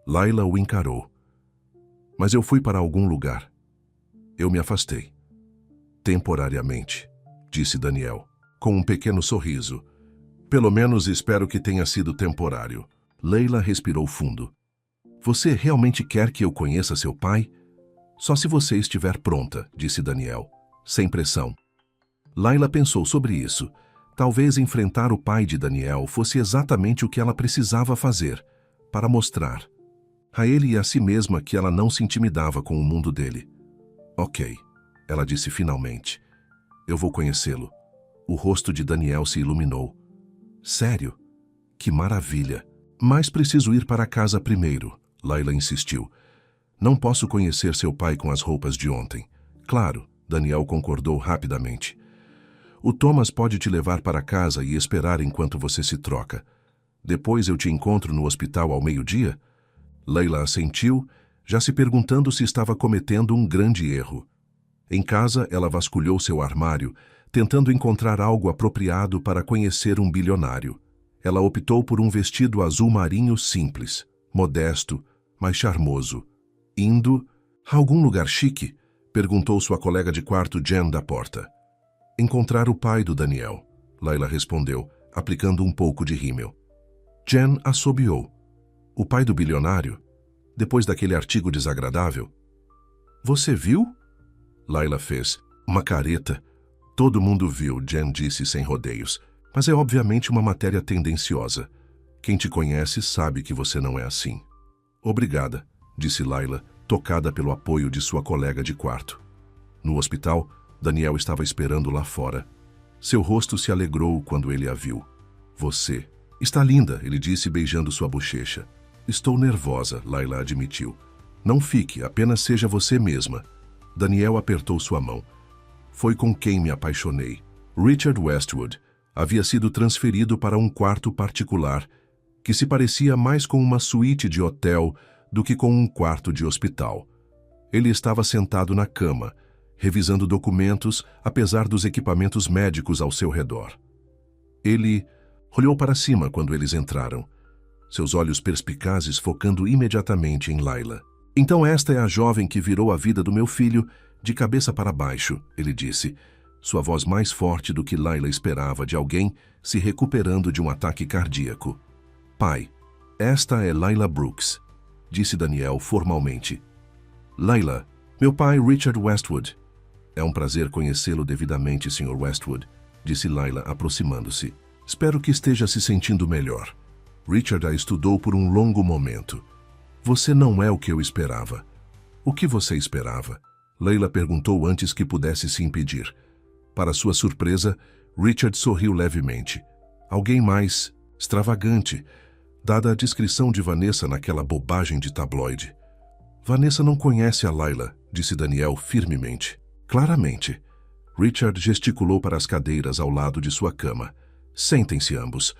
Layla o encarou. "Mas eu fui para algum lugar. Eu me afastei." "Temporariamente", disse Danielle, com um pequeno sorriso. "Pelo menos espero que tenha sido temporário." Layla respirou fundo. "Você realmente quer que eu conheça seu pai?" "Só se você estiver pronta", disse Danielle, sem pressão. Layla pensou sobre isso. Talvez enfrentar o pai de Danielle fosse exatamente o que ela precisava fazer, para mostrar a ele e a si mesma que ela não se intimidava com o mundo dele. "Ok", ela disse finalmente. "Eu vou conhecê-lo." O rosto de Danielle se iluminou. "Sério? Que maravilha! Mas preciso ir para casa primeiro", Layla insistiu. "Não posso conhecer seu pai com as roupas de ontem." "Claro", Danielle concordou rapidamente. "O Thomas pode te levar para casa e esperar enquanto você se troca. Depois eu te encontro no hospital ao meio-dia?" Layla assentiu, já se perguntando se estava cometendo um grande erro. Em casa, ela vasculhou seu armário, tentando encontrar algo apropriado para conhecer um bilionário. Ela optou por um vestido azul marinho simples, modesto, mas charmoso. "Indo a algum lugar chique?" perguntou sua colega de quarto Jen da porta. "Encontrar o pai do Danielle", Layla respondeu, aplicando um pouco de rímel. Jen assobiou. "O pai do bilionário? Depois daquele artigo desagradável?" "Você viu?" Layla fez uma careta. Todo mundo viu, Jen disse sem rodeios. Mas é obviamente uma matéria tendenciosa. Quem te conhece sabe que você não é assim. Obrigada, disse Layla, tocada pelo apoio de sua colega de quarto. No hospital, Daniel estava esperando lá fora. Seu rosto se alegrou quando ele a viu. Você está linda, ele disse beijando sua bochecha. Estou nervosa, Layla admitiu. Não fique, apenas seja você mesma. Daniel apertou sua mão. Foi com quem me apaixonei. Richard Westwood havia sido transferido para um quarto particular, que se parecia mais com uma suíte de hotel do que com um quarto de hospital. Ele estava sentado na cama, revisando documentos, apesar dos equipamentos médicos ao seu redor. Ele olhou para cima quando eles entraram, seus olhos perspicazes focando imediatamente em Layla. Então esta é a jovem que virou a vida do meu filho de cabeça para baixo, ele disse, sua voz mais forte do que Layla esperava de alguém se recuperando de um ataque cardíaco. Pai, esta é Layla Brooks, disse Daniel formalmente. Layla, meu pai Richard Westwood. É um prazer conhecê-lo devidamente, Sr. Westwood, disse Layla aproximando-se. Espero que esteja se sentindo melhor. Richard a estudou por um longo momento. Você não é o que eu esperava. O que você esperava? Layla perguntou antes que pudesse se impedir. Para sua surpresa, Richard sorriu levemente. Alguém mais extravagante, dada a descrição de Vanessa naquela bobagem de tabloide. Vanessa não conhece a Layla, disse Daniel firmemente. Claramente. Richard gesticulou para as cadeiras ao lado de sua cama. Sentem-se ambos.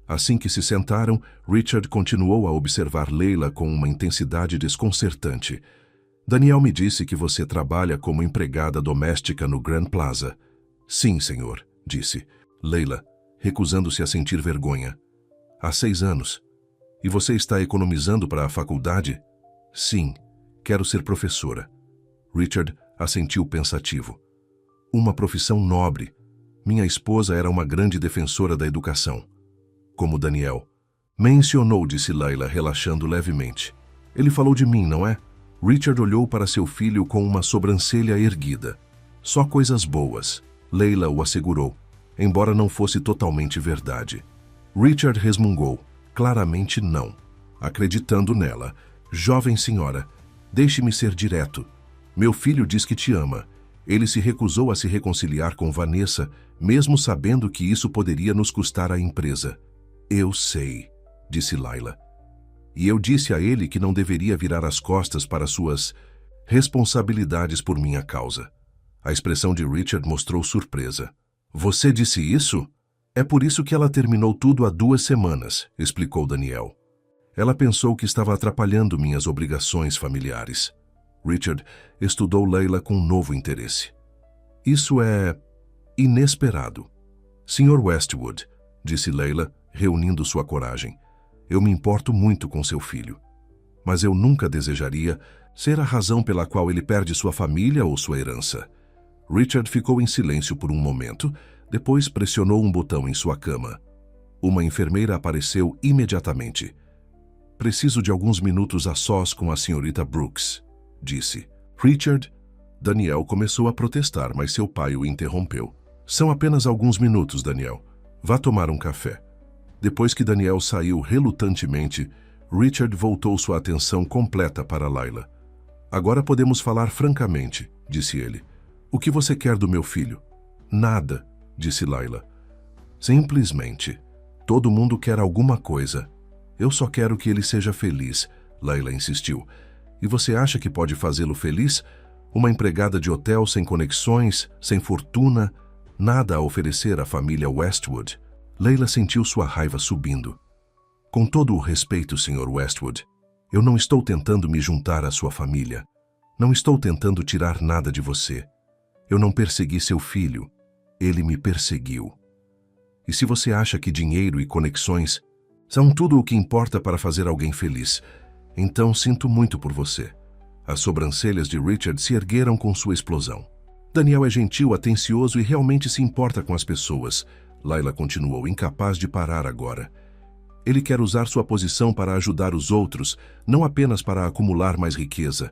Assim que se sentaram, Richard continuou a observar Layla com uma intensidade desconcertante. Daniel me disse que você trabalha como empregada doméstica no Grand Plaza. Sim, senhor, disse. Layla, recusando-se a sentir vergonha. Há 6 anos. E você está economizando para a faculdade? Sim, quero ser professora. Richard assentiu pensativo. Uma profissão nobre. Minha esposa era uma grande defensora da educação. Como Daniel. Mencionou, disse Layla, relaxando levemente. Ele falou de mim, não é? Richard olhou para seu filho com uma sobrancelha erguida. Só coisas boas. Layla o assegurou, embora não fosse totalmente verdade. Richard resmungou. Claramente não. Acreditando nela. Jovem senhora, deixe-me ser direto. Meu filho diz que te ama. Ele se recusou a se reconciliar com Vanessa, mesmo sabendo que isso poderia nos custar a empresa. Eu sei, disse Layla. E eu disse a ele que não deveria virar as costas para suas responsabilidades por minha causa. A expressão de Richard mostrou surpresa. Você disse isso? É por isso que ela terminou tudo há 2 semanas, explicou Daniel. Ela pensou que estava atrapalhando minhas obrigações familiares. Richard estudou Layla com novo interesse. Isso é inesperado. Sr. Westwood, disse Layla, reunindo sua coragem. Eu me importo muito com seu filho. Mas eu nunca desejaria ser a razão pela qual ele perde sua família ou sua herança. Richard ficou em silêncio por um momento, depois pressionou um botão em sua cama. Uma enfermeira apareceu imediatamente. Preciso de alguns minutos a sós com a senhorita Brooks, disse. Richard? Daniel começou a protestar, mas seu pai o interrompeu. São apenas alguns minutos, Daniel. Vá tomar um café. Depois que Daniel saiu relutantemente, Richard voltou sua atenção completa para Layla. Agora podemos falar francamente, disse ele. O que você quer do meu filho? Nada, disse Layla. Simplesmente. Todo mundo quer alguma coisa. Eu só quero que ele seja feliz, Layla insistiu. E você acha que pode fazê-lo feliz? Uma empregada de hotel sem conexões, sem fortuna, nada a oferecer à família Westwood. Layla sentiu sua raiva subindo. Com todo o respeito, Sr. Westwood, eu não estou tentando me juntar à sua família. Não estou tentando tirar nada de você. Eu não persegui seu filho. Ele me perseguiu. E se você acha que dinheiro e conexões são tudo o que importa para fazer alguém feliz, então sinto muito por você. As sobrancelhas de Richard se ergueram com sua explosão. Daniel é gentil, atencioso e realmente se importa com as pessoas. Layla continuou, incapaz de parar agora. Ele quer usar sua posição para ajudar os outros, não apenas para acumular mais riqueza.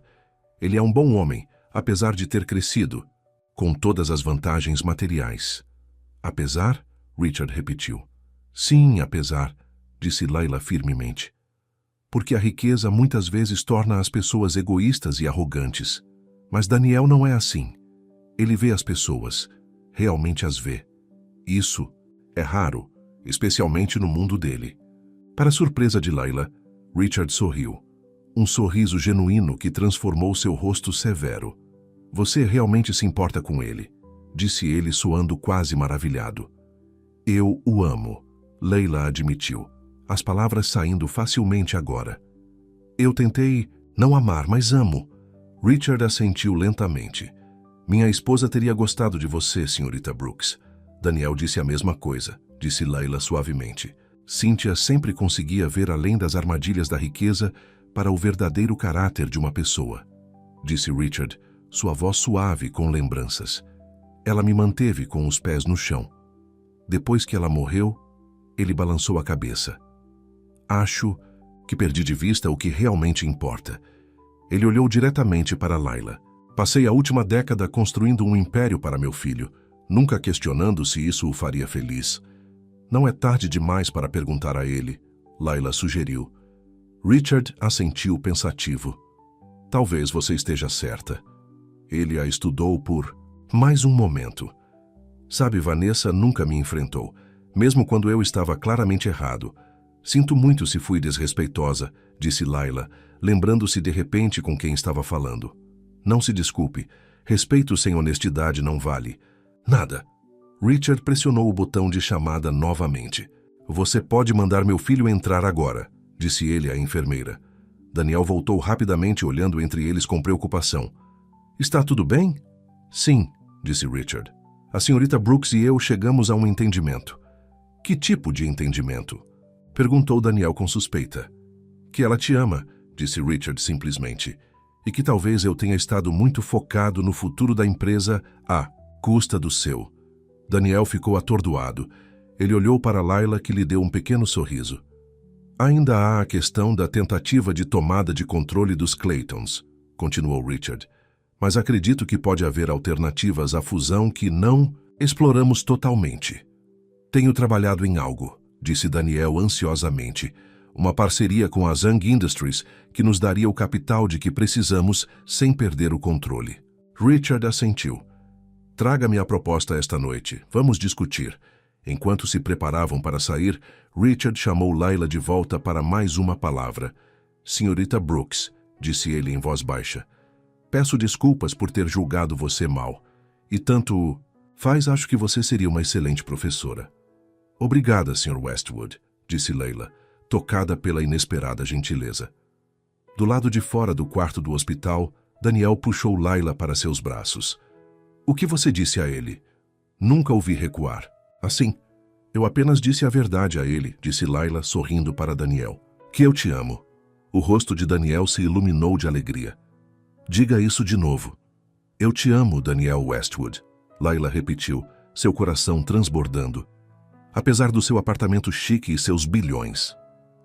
Ele é um bom homem, apesar de ter crescido. com todas as vantagens materiais. Apesar? Richard repetiu. Sim, apesar, disse Layla firmemente. Porque a riqueza muitas vezes torna as pessoas egoístas e arrogantes. Mas Daniel não é assim. Ele vê as pessoas, realmente as vê. Isso é raro, especialmente no mundo dele. Para surpresa de Layla, Richard sorriu. Um sorriso genuíno que transformou seu rosto severo. Você realmente se importa com ele, disse ele soando quase maravilhado. Eu o amo, Layla admitiu, as palavras saindo facilmente agora. Eu tentei não amar, mas amo. Richard assentiu lentamente. Minha esposa teria gostado de você, senhorita Brooks. Daniel disse a mesma coisa, disse Layla suavemente. Cynthia sempre conseguia ver além das armadilhas da riqueza para o verdadeiro caráter de uma pessoa, disse Richard, sua voz suave com lembranças. Ela me manteve com os pés no chão. Depois que ela morreu, ele balançou a cabeça. Acho que perdi de vista o que realmente importa. Ele olhou diretamente para Layla. Passei a última década construindo um império para meu filho, nunca questionando se isso o faria feliz. Não é tarde demais para perguntar a ele, Layla sugeriu. Richard assentiu pensativo. Talvez você esteja certa. Ele a estudou por mais um momento. Sabe, Vanessa nunca me enfrentou, mesmo quando eu estava claramente errado. Sinto muito se fui desrespeitosa, disse Layla, lembrando-se de repente com quem estava falando. Não se desculpe. Respeito sem honestidade não vale nada. Richard pressionou o botão de chamada novamente. Você pode mandar meu filho entrar agora, disse ele à enfermeira. Daniel voltou rapidamente olhando entre eles com preocupação. Está tudo bem? Sim, disse Richard. A senhorita Brooks e eu chegamos a um entendimento. Que tipo de entendimento? Perguntou Daniel com suspeita. Que ela te ama, disse Richard simplesmente, e que talvez eu tenha estado muito focado no futuro da empresa à custa do seu. Daniel ficou atordoado. Ele olhou para Layla, que lhe deu um pequeno sorriso. Ainda há a questão da tentativa de tomada de controle dos Claytons, continuou Richard, mas acredito que pode haver alternativas à fusão que não exploramos totalmente. Tenho trabalhado em algo, disse Daniel ansiosamente, uma parceria com a Zhang Industries que nos daria o capital de que precisamos sem perder o controle. Richard assentiu. Traga-me a proposta esta noite. Vamos discutir. Enquanto se preparavam para sair, Richard chamou Layla de volta para mais uma palavra. Senhorita Brooks, disse ele em voz baixa. Peço desculpas por ter julgado você mal. E tanto acho que você seria uma excelente professora. Obrigada, Sr. Westwood, disse Layla, tocada pela inesperada gentileza. Do lado de fora do quarto do hospital, Daniel puxou Layla para seus braços. O que você disse a ele? Nunca o vi recuar. Assim, eu apenas disse a verdade a ele, disse Layla, sorrindo para Daniel. Que eu te amo. O rosto de Daniel se iluminou de alegria. Diga isso de novo. Eu te amo, Daniel Westwood. Layla repetiu, seu coração transbordando. Apesar do seu apartamento chique e seus bilhões.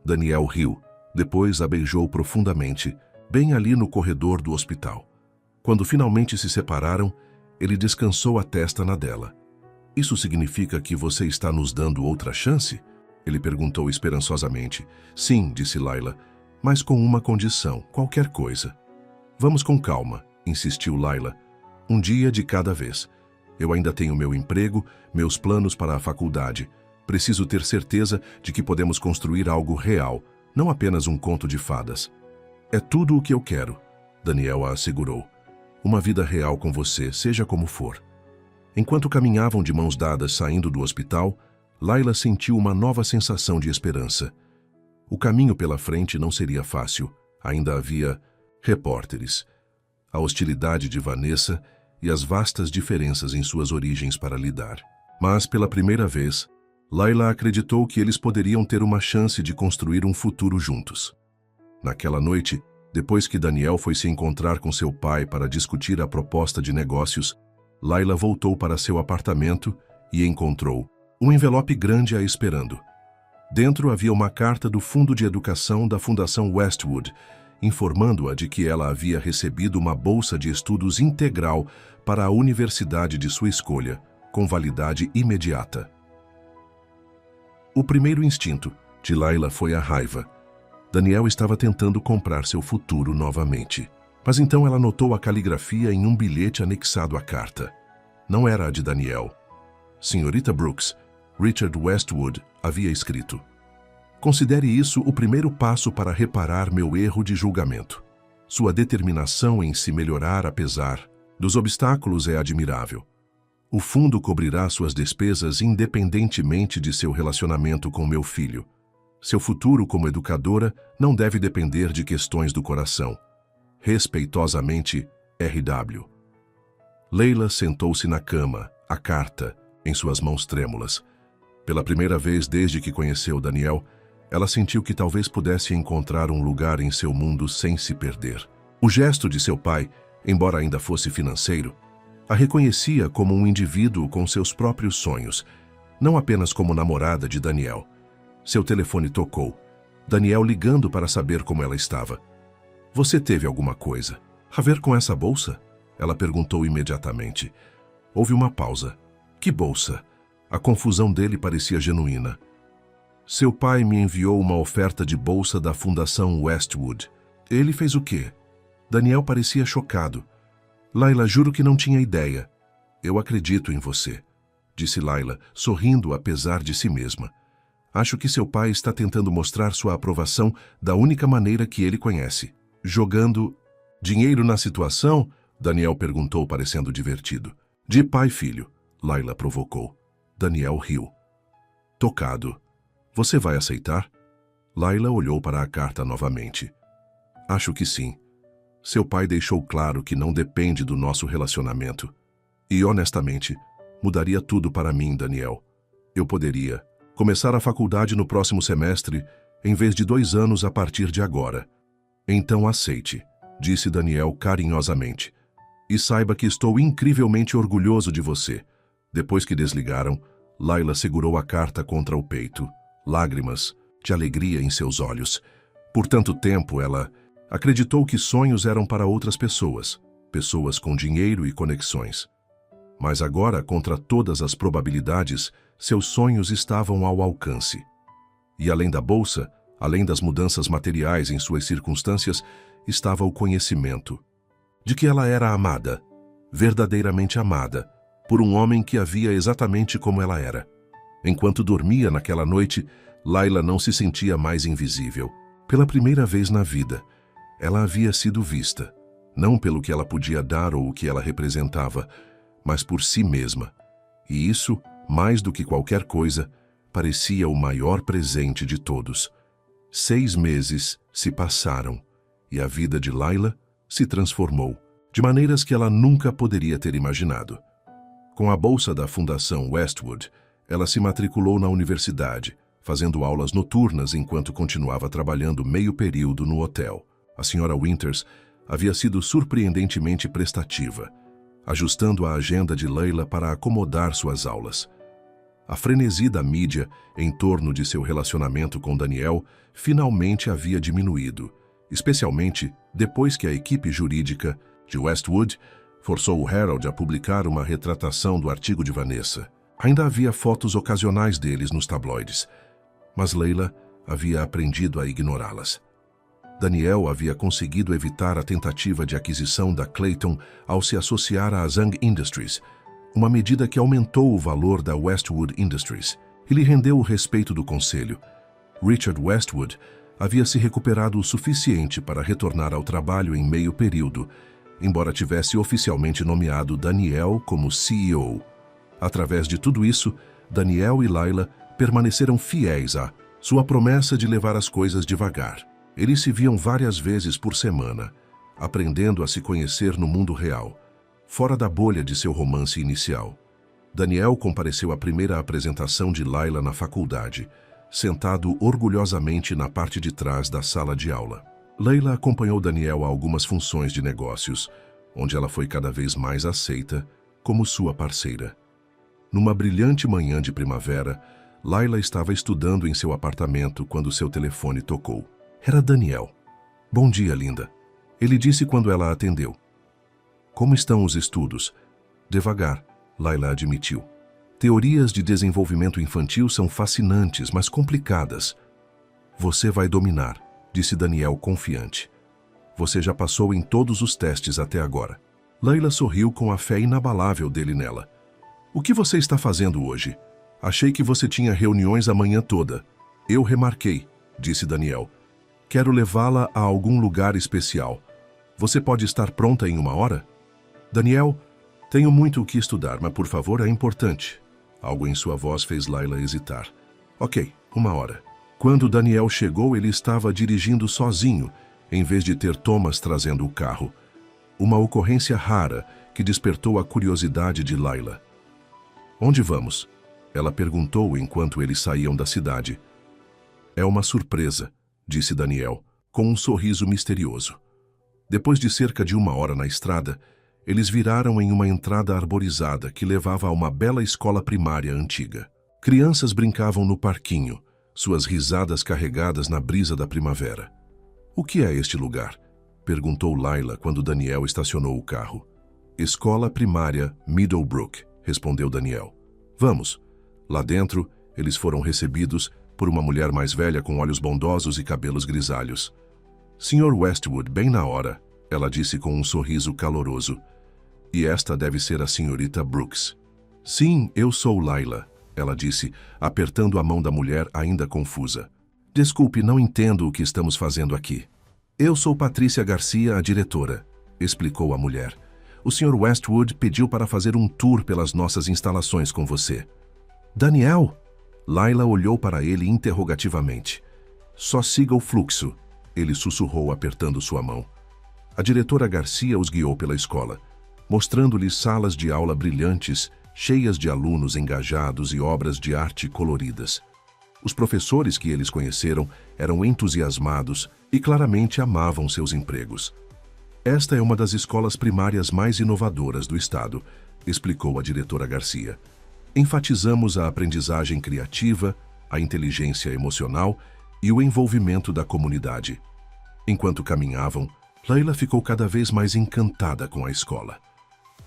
Daniel riu, depois a beijou profundamente, bem ali no corredor do hospital. Quando finalmente se separaram, ele descansou a testa na dela. Isso significa que você está nos dando outra chance? Ele perguntou esperançosamente. Sim, disse Layla, mas com uma condição, qualquer coisa. Vamos com calma, insistiu Layla. Um dia de cada vez. Eu ainda tenho meu emprego, meus planos para a faculdade. Preciso ter certeza de que podemos construir algo real, não apenas um conto de fadas. É tudo o que eu quero, Daniel a assegurou. Uma vida real com você, seja como for. Enquanto caminhavam de mãos dadas saindo do hospital, Layla sentiu uma nova sensação de esperança. O caminho pela frente não seria fácil. Ainda havia repórteres, a hostilidade de Vanessa e as vastas diferenças em suas origens para lidar. Mas, pela primeira vez, Layla acreditou que eles poderiam ter uma chance de construir um futuro juntos. Naquela noite, depois que Daniel foi se encontrar com seu pai para discutir a proposta de negócios, Layla voltou para seu apartamento e encontrou um envelope grande a esperando. Dentro havia uma carta do Fundo de Educação da Fundação Westwood informando-a de que ela havia recebido uma bolsa de estudos integral para a universidade de sua escolha, com validade imediata. O primeiro instinto de Layla foi a raiva. Daniel estava tentando comprar seu futuro novamente. Mas então ela notou a caligrafia em um bilhete anexado à carta. Não era a de Daniel. Senhorita Brooks, Richard Westwood havia escrito: "Considere isso o primeiro passo para reparar meu erro de julgamento. Sua determinação em se melhorar apesar dos obstáculos é admirável. O fundo cobrirá suas despesas independentemente de seu relacionamento com meu filho. Seu futuro como educadora não deve depender de questões do coração. Respeitosamente, R.W." Layla sentou-se na cama, a carta, em suas mãos trêmulas. Pela primeira vez desde que conheceu Daniel, ela sentiu que talvez pudesse encontrar um lugar em seu mundo sem se perder. O gesto de seu pai, embora ainda fosse financeiro, a reconhecia como um indivíduo com seus próprios sonhos, não apenas como namorada de Daniel. Seu telefone tocou. Daniel ligando para saber como ela estava. "Você teve alguma coisa a ver com essa bolsa?" Ela perguntou imediatamente. Houve uma pausa. "Que bolsa?" A confusão dele parecia genuína. "Seu pai me enviou uma oferta de bolsa da Fundação Westwood." "Ele fez o quê?" Daniel parecia chocado. "Layla, juro que não tinha ideia." "Eu acredito em você", disse Layla, sorrindo apesar de si mesma. "Acho que seu pai está tentando mostrar sua aprovação da única maneira que ele conhece. Jogando dinheiro na situação?" Daniel perguntou, parecendo divertido. "De pai e filho", Layla provocou. Daniel riu. Tocado. "Você vai aceitar?" Layla olhou para a carta novamente. "Acho que sim. Seu pai deixou claro que não depende do nosso relacionamento. E, honestamente, mudaria tudo para mim, Daniel. Eu poderia começar a faculdade no próximo semestre, em vez de 2 anos a partir de agora. Então aceite", disse Daniel carinhosamente. "E saiba que estou incrivelmente orgulhoso de você." Depois que desligaram, Layla segurou a carta contra o peito, lágrimas de alegria em seus olhos. Por tanto tempo, ela acreditou que sonhos eram para outras pessoas, pessoas com dinheiro e conexões. Mas agora, contra todas as probabilidades, seus sonhos estavam ao alcance. E além da bolsa, além das mudanças materiais em suas circunstâncias, estava o conhecimento de que ela era amada, verdadeiramente amada, por um homem que a via exatamente como ela era. Enquanto dormia naquela noite, Layla não se sentia mais invisível. Pela primeira vez na vida, ela havia sido vista, não pelo que ela podia dar ou o que ela representava, mas por si mesma. E isso, mais do que qualquer coisa, parecia o maior presente de todos. 6 meses se passaram e a vida de Layla se transformou, de maneiras que ela nunca poderia ter imaginado. Com a bolsa da Fundação Westwood, ela se matriculou na universidade, fazendo aulas noturnas enquanto continuava trabalhando meio período no hotel. A Sra. Winters havia sido surpreendentemente prestativa, ajustando a agenda de Layla para acomodar suas aulas. A frenesi da mídia em torno de seu relacionamento com Daniel finalmente havia diminuído, especialmente depois que a equipe jurídica de Westwood forçou o Herald a publicar uma retratação do artigo de Vanessa. Ainda havia fotos ocasionais deles nos tabloides, mas Layla havia aprendido a ignorá-las. Daniel havia conseguido evitar a tentativa de aquisição da Clayton ao se associar à Zhang Industries, uma medida que aumentou o valor da Westwood Industries e lhe rendeu o respeito do conselho. Richard Westwood havia se recuperado o suficiente para retornar ao trabalho em meio período, embora tivesse oficialmente nomeado Daniel como CEO. Através de tudo isso, Daniel e Layla permaneceram fiéis a sua promessa de levar as coisas devagar. Eles se viam várias vezes por semana, aprendendo a se conhecer no mundo real, fora da bolha de seu romance inicial. Daniel compareceu à primeira apresentação de Layla na faculdade, sentado orgulhosamente na parte de trás da sala de aula. Layla acompanhou Daniel a algumas funções de negócios, onde ela foi cada vez mais aceita como sua parceira. Numa brilhante manhã de primavera, Layla estava estudando em seu apartamento quando seu telefone tocou. Era Daniel. Bom dia, linda. Ele disse quando ela atendeu. Como estão os estudos? Devagar, Layla admitiu. Teorias de desenvolvimento infantil são fascinantes, mas complicadas. Você vai dominar, disse Daniel confiante. Você já passou em todos os testes até agora. Layla sorriu com a fé inabalável dele nela. O que você está fazendo hoje? Achei que você tinha reuniões a manhã toda. Eu remarquei, disse Daniel. Quero levá-la a algum lugar especial. Você pode estar pronta em 1 hora? Daniel, tenho muito o que estudar, mas por favor, é importante. Algo em sua voz fez Layla hesitar. Ok, 1 hora. Quando Daniel chegou, ele estava dirigindo sozinho, em vez de ter Thomas trazendo o carro. Uma ocorrência rara que despertou a curiosidade de Layla. Onde vamos? Ela perguntou enquanto eles saíam da cidade. É uma surpresa, disse Daniel, com um sorriso misterioso. Depois de cerca de 1 hora na estrada, eles viraram em uma entrada arborizada que levava a uma bela escola primária antiga. Crianças brincavam no parquinho, suas risadas carregadas na brisa da primavera. O que é este lugar? Perguntou Layla quando Daniel estacionou o carro. Escola primária Middlebrook, respondeu Daniel. Vamos. Lá dentro, eles foram recebidos por uma mulher mais velha com olhos bondosos e cabelos grisalhos. Sr. Westwood, bem na hora, ela disse com um sorriso caloroso. E esta deve ser a senhorita Brooks. Sim, eu sou Layla, ela disse, apertando a mão da mulher ainda confusa. Desculpe, não entendo o que estamos fazendo aqui. Eu sou Patrícia Garcia, a diretora, explicou a mulher. O Sr. Westwood pediu para fazer um tour pelas nossas instalações com você. Daniel? Layla olhou para ele interrogativamente. Só siga o fluxo, ele sussurrou apertando sua mão. A diretora Garcia os guiou pela escola, mostrando-lhes salas de aula brilhantes, cheias de alunos engajados e obras de arte coloridas. Os professores que eles conheceram eram entusiasmados e claramente amavam seus empregos. Esta é uma das escolas primárias mais inovadoras do estado, explicou a diretora Garcia. Enfatizamos a aprendizagem criativa, a inteligência emocional e o envolvimento da comunidade. Enquanto caminhavam, Layla ficou cada vez mais encantada com a escola.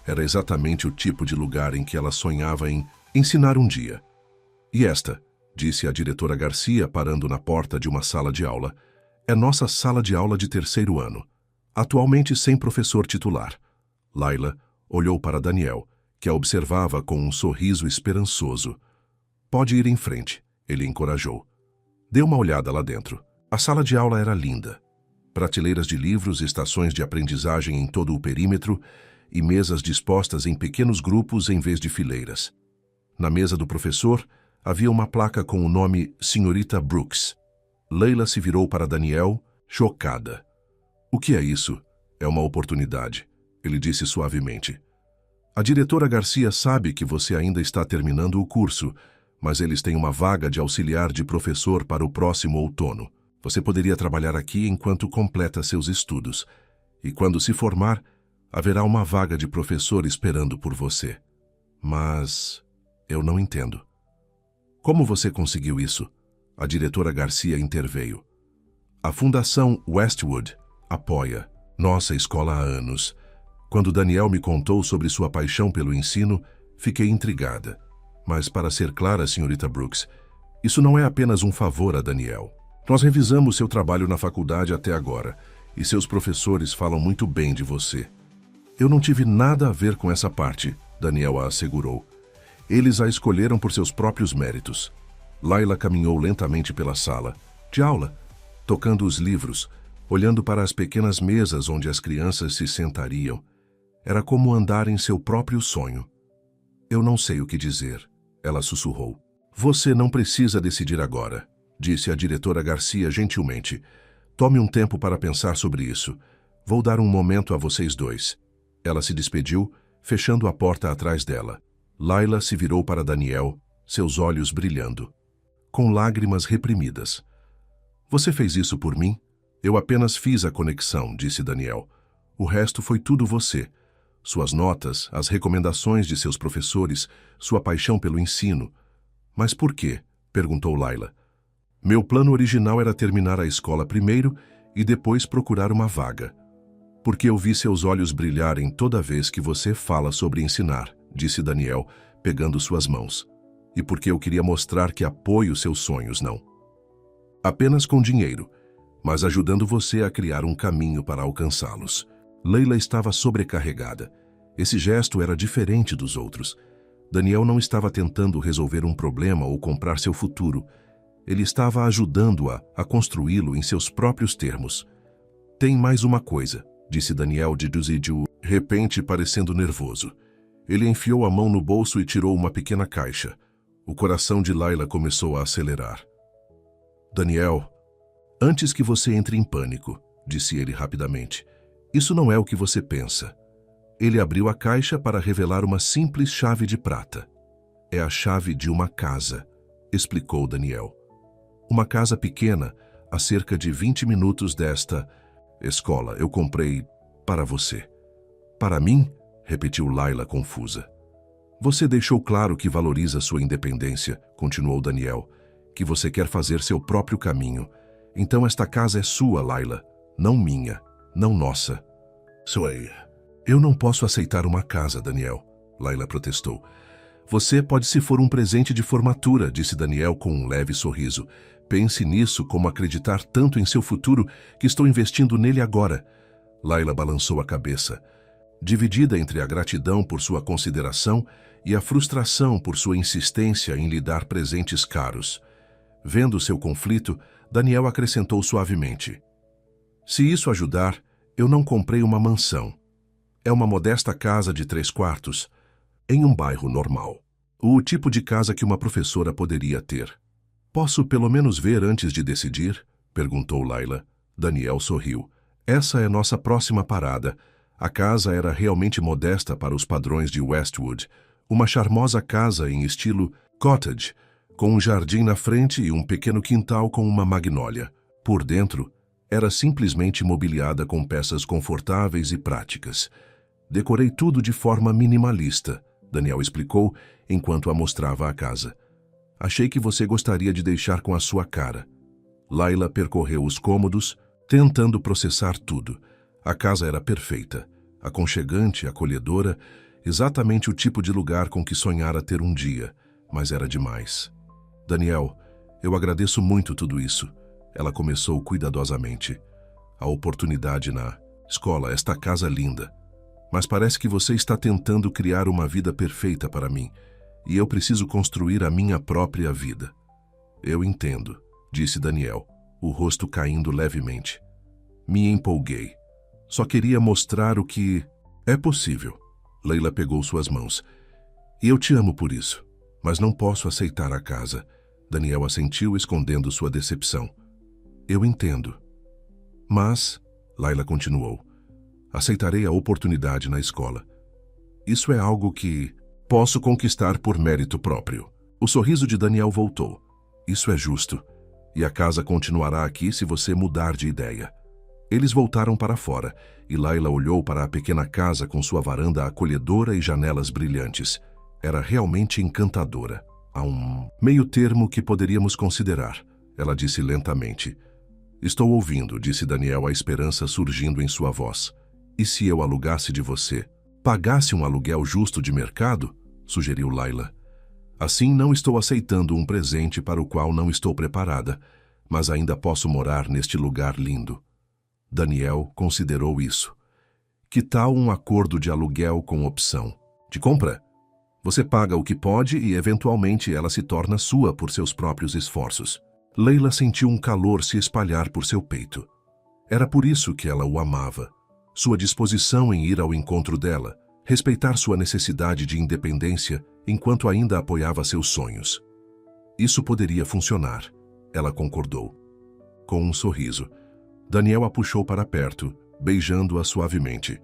Era exatamente o tipo de lugar em que ela sonhava em ensinar um dia. E esta, disse a diretora Garcia parando na porta de uma sala de aula, é nossa sala de aula de 3º ano, atualmente sem professor titular. Layla olhou para Daniel, que a observava com um sorriso esperançoso. Pode ir em frente, ele encorajou. Dê uma olhada lá dentro. A sala de aula era linda. Prateleiras de livros, estações de aprendizagem em todo o perímetro e mesas dispostas em pequenos grupos em vez de fileiras. Na mesa do professor, havia uma placa com o nome Senhorita Brooks. Layla se virou para Daniel, chocada. O que é isso? É uma oportunidade, ele disse suavemente. A diretora Garcia sabe que você ainda está terminando o curso, mas eles têm uma vaga de auxiliar de professor para o próximo outono. Você poderia trabalhar aqui enquanto completa seus estudos. E quando se formar, haverá uma vaga de professor esperando por você. Mas eu não entendo. Como você conseguiu isso? A diretora Garcia interveio. A Fundação Westwood apoia nossa escola há anos. Quando Daniel me contou sobre sua paixão pelo ensino, fiquei intrigada. Mas, para ser clara, senhorita Brooks, isso não é apenas um favor a Daniel. Nós revisamos seu trabalho na faculdade até agora, e seus professores falam muito bem de você. Eu não tive nada a ver com essa parte, Daniel a assegurou. Eles a escolheram por seus próprios méritos. Layla caminhou lentamente pela sala de aula, tocando os livros, olhando para as pequenas mesas onde as crianças se sentariam. Era como andar em seu próprio sonho. Eu não sei o que dizer, ela sussurrou. Você não precisa decidir agora, disse a diretora Garcia gentilmente. Tome um tempo para pensar sobre isso. Vou dar um momento a vocês dois. Ela se despediu, fechando a porta atrás dela. Layla se virou para Daniel, seus olhos brilhando, com lágrimas reprimidas. Você fez isso por mim? Eu apenas fiz a conexão, disse Daniel. O resto foi tudo você. Suas notas, as recomendações de seus professores, sua paixão pelo ensino. Mas por quê? Perguntou Layla. Meu plano original era terminar a escola primeiro e depois procurar uma vaga. Porque eu vi seus olhos brilharem toda vez que você fala sobre ensinar, disse Daniel, pegando suas mãos. E porque eu queria mostrar que apoio seus sonhos, não apenas com dinheiro, mas ajudando você a criar um caminho para alcançá-los. Leila estava sobrecarregada. Esse gesto era diferente dos outros. Daniel não estava tentando resolver um problema ou comprar seu futuro. Ele estava ajudando-a a construí-lo em seus próprios termos. Tem mais uma coisa, disse Daniel de repente parecendo nervoso. Ele enfiou a mão no bolso e tirou uma pequena caixa. O coração de Laila começou a acelerar. Daniel, antes que você entre em pânico, disse ele rapidamente, isso não é o que você pensa. Ele abriu a caixa para revelar uma simples chave de prata. É a chave de uma casa, explicou Daniel. Uma casa pequena, a cerca de 20 minutos desta escola. Eu comprei para você. Para mim? Repetiu Laila confusa. Você deixou claro que valoriza sua independência, continuou Daniel, que você quer fazer seu próprio caminho. Então esta casa é sua, Laila, não minha, não nossa. Eu não posso aceitar uma casa, Daniel, Laila protestou. Você pode se for um presente de formatura, disse Daniel com um leve sorriso. Pense nisso como acreditar tanto em seu futuro que estou investindo nele agora. Laila balançou a cabeça, dividida entre a gratidão por sua consideração e a frustração por sua insistência em lhe dar presentes caros. Vendo seu conflito, Daniel acrescentou suavemente. Se isso ajudar, eu não comprei uma mansão. É uma modesta casa de 3 quartos, em um bairro normal. O tipo de casa que uma professora poderia ter. Posso pelo menos ver antes de decidir? Perguntou Laila. Daniel sorriu. Essa é nossa próxima parada. A casa era realmente modesta para os padrões de Westwood. Uma charmosa casa em estilo cottage, com um jardim na frente e um pequeno quintal com uma magnólia. Por dentro, era simplesmente mobiliada com peças confortáveis e práticas. Decorei tudo de forma minimalista, Daniel explicou enquanto a mostrava a casa. Achei que você gostaria de deixar com a sua cara. Laila percorreu os cômodos, tentando processar tudo. A casa era perfeita, aconchegante, acolhedora, exatamente o tipo de lugar com que sonhara ter um dia, mas era demais. Daniel, eu agradeço muito tudo isso. Ela começou cuidadosamente. A oportunidade na escola, esta casa linda. Mas parece que você está tentando criar uma vida perfeita para mim, e eu preciso construir a minha própria vida. Eu entendo, disse Daniel, o rosto caindo levemente. Me empolguei. Só queria mostrar o que é possível. Leila pegou suas mãos. E eu te amo por isso, mas não posso aceitar a casa. Daniel assentiu, escondendo sua decepção. Eu entendo. Mas, Laila continuou, aceitarei a oportunidade na escola. Isso é algo que posso conquistar por mérito próprio. O sorriso de Daniel voltou. Isso é justo. E a casa continuará aqui se você mudar de ideia. Eles voltaram para fora, e Laila olhou para a pequena casa com sua varanda acolhedora e janelas brilhantes. Era realmente encantadora. Há um meio termo que poderíamos considerar, ela disse lentamente. Estou ouvindo, disse Daniel, a esperança surgindo em sua voz. E se eu alugasse de você? Pagasse um aluguel justo de mercado? Sugeriu Laila. Assim não estou aceitando um presente para o qual não estou preparada, mas ainda posso morar neste lugar lindo. Daniel considerou isso. Que tal um acordo de aluguel com opção de compra? Você paga o que pode e, eventualmente, ela se torna sua por seus próprios esforços. Leila sentiu um calor se espalhar por seu peito. Era por isso que ela o amava. Sua disposição em ir ao encontro dela, respeitar sua necessidade de independência enquanto ainda apoiava seus sonhos. Isso poderia funcionar, ela concordou. Com um sorriso, Daniel a puxou para perto, beijando-a suavemente.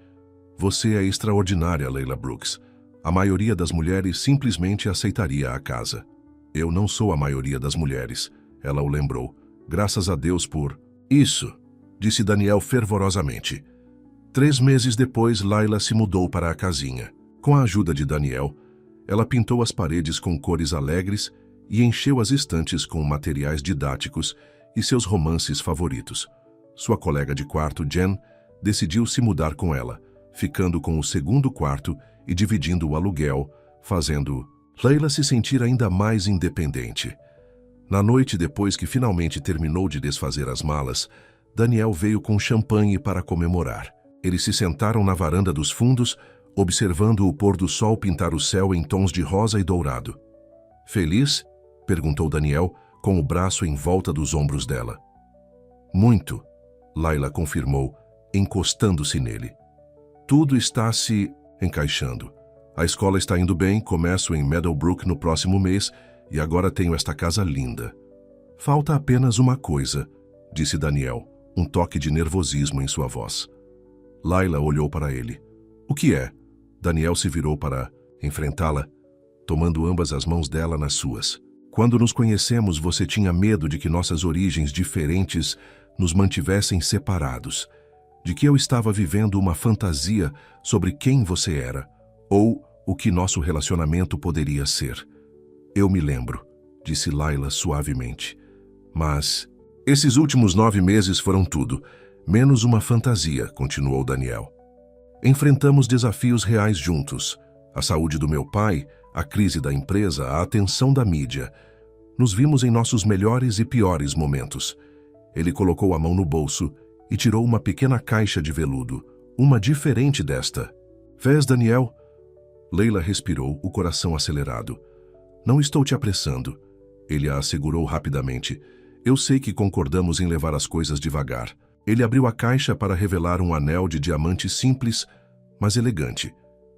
Você é extraordinária, Leila Brooks. A maioria das mulheres simplesmente aceitaria a casa. Eu não sou a maioria das mulheres, ela o lembrou. Graças a Deus por isso, disse Daniel fervorosamente. 3 meses depois, Laila se mudou para a casinha. Com a ajuda de Daniel, ela pintou as paredes com cores alegres e encheu as estantes com materiais didáticos e seus romances favoritos. Sua colega de quarto, Jen, decidiu se mudar com ela, ficando com o segundo quarto e dividindo o aluguel, fazendo Layla se sentir ainda mais independente. Na noite depois que finalmente terminou de desfazer as malas, Daniel veio com champanhe para comemorar. Eles se sentaram na varanda dos fundos, observando o pôr do sol pintar o céu em tons de rosa e dourado. "Feliz?" perguntou Daniel, com o braço em volta dos ombros dela. "Muito", Layla confirmou, encostando-se nele. "Tudo está se encaixando. A escola está indo bem, começo em Meadowbrook no próximo mês e agora tenho esta casa linda. Falta apenas uma coisa", disse Daniel, um toque de nervosismo em sua voz. Layla olhou para ele. "O que é?" Daniel se virou para enfrentá-la, tomando ambas as mãos dela nas suas. "Quando nos conhecemos, você tinha medo de que nossas origens diferentes nos mantivessem separados, de que eu estava vivendo uma fantasia sobre quem você era, ou o que nosso relacionamento poderia ser." "Eu me lembro", disse Layla suavemente. "Mas esses últimos 9 meses foram tudo, menos uma fantasia", continuou Daniel. "Enfrentamos desafios reais juntos. A saúde do meu pai, a crise da empresa, a atenção da mídia. Nos vimos em nossos melhores e piores momentos." Ele colocou a mão no bolso e tirou uma pequena caixa de veludo, uma diferente desta. "Vês, Daniel?" Layla respirou, o coração acelerado. "Não estou te apressando", ele a assegurou rapidamente. "Eu sei que concordamos em levar as coisas devagar." Ele abriu a caixa para revelar um anel de diamante simples, mas elegante.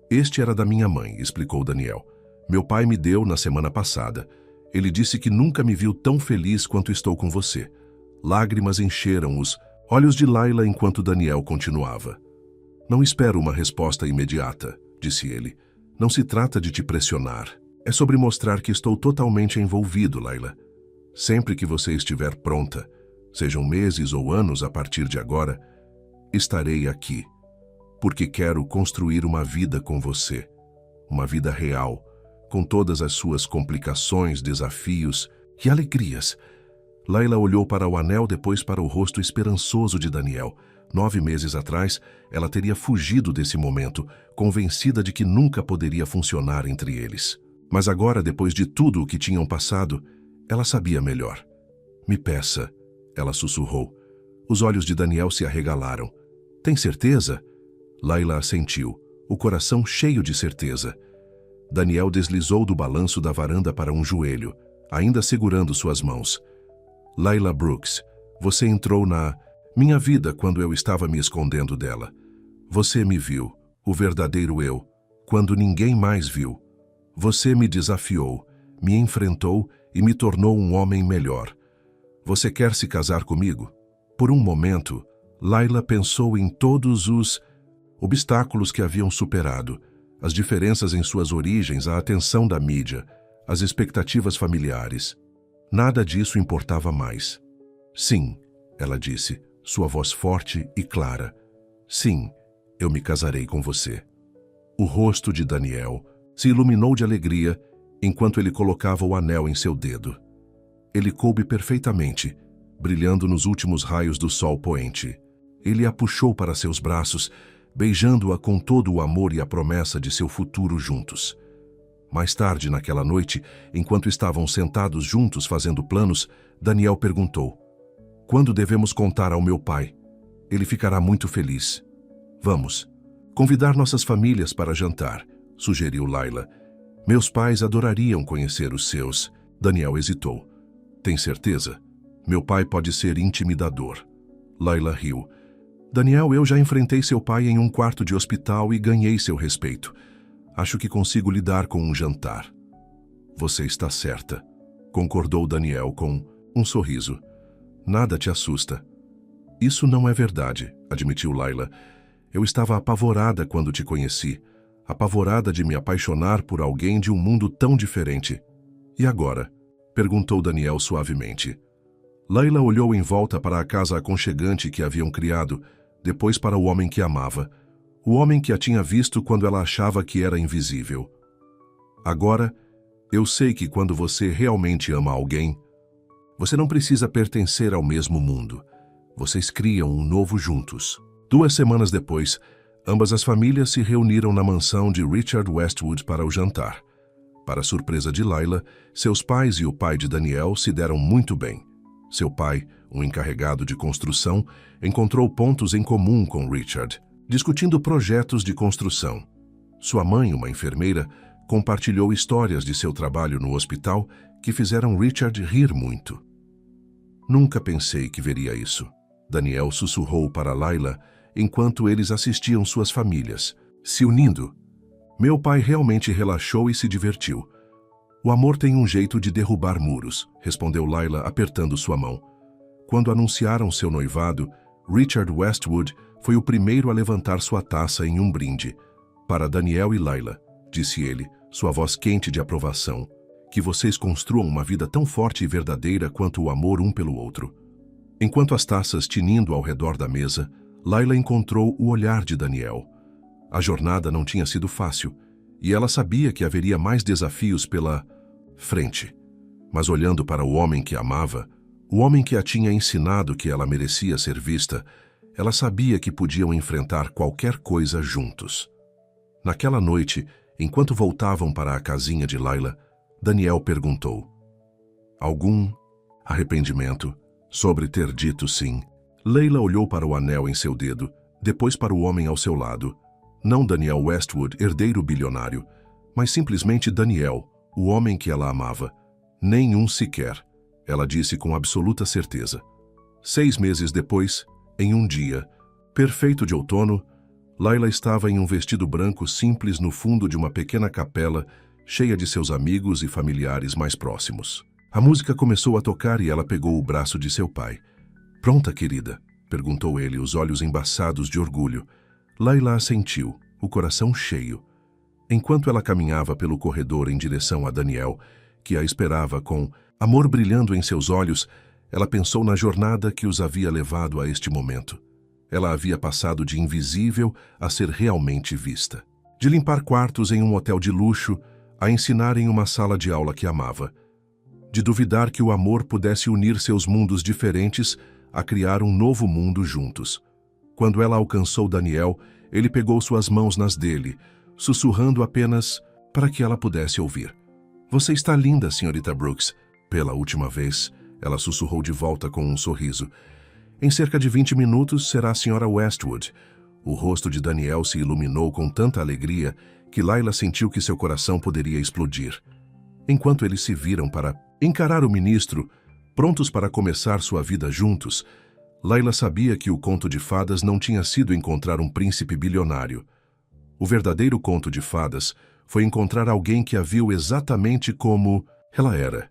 "Este era da minha mãe", explicou Daniel. "Meu pai me deu na semana passada. Ele disse que nunca me viu tão feliz quanto estou com você." Lágrimas encheram os olhos de Layla enquanto Daniel continuava. "Não espero uma resposta imediata", disse ele. "Não se trata de te pressionar. É sobre mostrar que estou totalmente envolvido, Layla. Sempre que você estiver pronta, sejam meses ou anos a partir de agora, estarei aqui, porque quero construir uma vida com você, uma vida real, com todas as suas complicações, desafios e alegrias." Layla olhou para o anel, depois para o rosto esperançoso de Daniel. 9 meses atrás, ela teria fugido desse momento, convencida de que nunca poderia funcionar entre eles. Mas agora, depois de tudo o que tinham passado, ela sabia melhor. "Me peça", ela sussurrou. Os olhos de Daniel se arregalaram. "Tem certeza?" Layla assentiu, o coração cheio de certeza. Daniel deslizou do balanço da varanda para um joelho, ainda segurando suas mãos. "Layla Brooks, você entrou na minha vida quando eu estava me escondendo dela. Você me viu, o verdadeiro eu, quando ninguém mais viu. Você me desafiou, me enfrentou e me tornou um homem melhor. Você quer se casar comigo?" Por um momento, Layla pensou em todos os obstáculos que haviam superado, as diferenças em suas origens, a atenção da mídia, as expectativas familiares. Nada disso importava mais. "Sim", ela disse, sua voz forte e clara. "Sim, eu me casarei com você." O rosto de Daniel se iluminou de alegria enquanto ele colocava o anel em seu dedo. Ele coube perfeitamente, brilhando nos últimos raios do sol poente. Ele a puxou para seus braços, beijando-a com todo o amor e a promessa de seu futuro juntos. Mais tarde, naquela noite, enquanto estavam sentados juntos fazendo planos, Daniel perguntou: "Quando devemos contar ao meu pai? Ele ficará muito feliz." "Vamos convidar nossas famílias para jantar", sugeriu Layla. "Meus pais adorariam conhecer os seus." Daniel hesitou. "Tem certeza? Meu pai pode ser intimidador." Layla riu. "Daniel, eu já enfrentei seu pai em um quarto de hospital e ganhei seu respeito. Acho que consigo lidar com um jantar." "Você está certa", concordou Daniel com um sorriso. "Nada te assusta." "Isso não é verdade", admitiu Layla. "Eu estava apavorada quando te conheci, apavorada de me apaixonar por alguém de um mundo tão diferente." "E agora?", perguntou Daniel suavemente. Layla olhou em volta para a casa aconchegante que haviam criado, depois para o homem que amava, o homem que a tinha visto quando ela achava que era invisível. "Agora, eu sei que quando você realmente ama alguém, você não precisa pertencer ao mesmo mundo. Vocês criam um novo juntos. 2 semanas depois, ambas as famílias se reuniram na mansão de Richard Westwood para o jantar. Para surpresa de Layla, seus pais e o pai de Daniel se deram muito bem. Seu pai, um encarregado de construção, encontrou pontos em comum com Richard, discutindo projetos de construção. Sua mãe, uma enfermeira, compartilhou histórias de seu trabalho no hospital que fizeram Richard rir muito. Nunca pensei que veria isso. Daniel sussurrou para Layla enquanto eles assistiam suas famílias, se unindo. Meu pai realmente relaxou e se divertiu. O amor tem um jeito de derrubar muros, respondeu Layla apertando sua mão. Quando anunciaram seu noivado, Richard Westwood foi o primeiro a levantar sua taça em um brinde. Para Daniel e Layla, disse ele, sua voz quente de aprovação, que vocês construam uma vida tão forte e verdadeira quanto o amor um pelo outro. Enquanto as taças tinindo ao redor da mesa, Layla encontrou o olhar de Daniel. A jornada não tinha sido fácil, e ela sabia que haveria mais desafios pela frente. Mas olhando para o homem que amava, o homem que a tinha ensinado que ela merecia ser vista, ela sabia que podiam enfrentar qualquer coisa juntos. Naquela noite, enquanto voltavam para a casinha de Layla, Daniel perguntou: algum arrependimento sobre ter dito sim? Layla olhou para o anel em seu dedo, depois para o homem ao seu lado. Não Daniel Westwood, herdeiro bilionário, mas simplesmente Daniel, o homem que ela amava. Nenhum sequer, ela disse com absoluta certeza. 6 meses depois, em um dia perfeito de outono, Layla estava em um vestido branco simples no fundo de uma pequena capela cheia de seus amigos e familiares mais próximos. A música começou a tocar e ela pegou o braço de seu pai. Pronta, querida? Perguntou ele, os olhos embaçados de orgulho. Layla assentiu, o coração cheio. Enquanto ela caminhava pelo corredor em direção a Daniel, que a esperava com amor brilhando em seus olhos, ela pensou na jornada que os havia levado a este momento. Ela havia passado de invisível a ser realmente vista. De limpar quartos em um hotel de luxo, a ensinar em uma sala de aula que amava. De duvidar que o amor pudesse unir seus mundos diferentes a criar um novo mundo juntos. Quando ela alcançou Daniel, ele pegou suas mãos nas dele, sussurrando apenas para que ela pudesse ouvir. Você está linda, senhorita Brooks. Pela última vez, ela sussurrou de volta com um sorriso. Em cerca de 20 minutos será a senhora Westwood. O rosto de Daniel se iluminou com tanta alegria que Layla sentiu que seu coração poderia explodir. Enquanto eles se viram para encarar o ministro, prontos para começar sua vida juntos, Layla sabia que o conto de fadas não tinha sido encontrar um príncipe bilionário. O verdadeiro conto de fadas foi encontrar alguém que a viu exatamente como ela era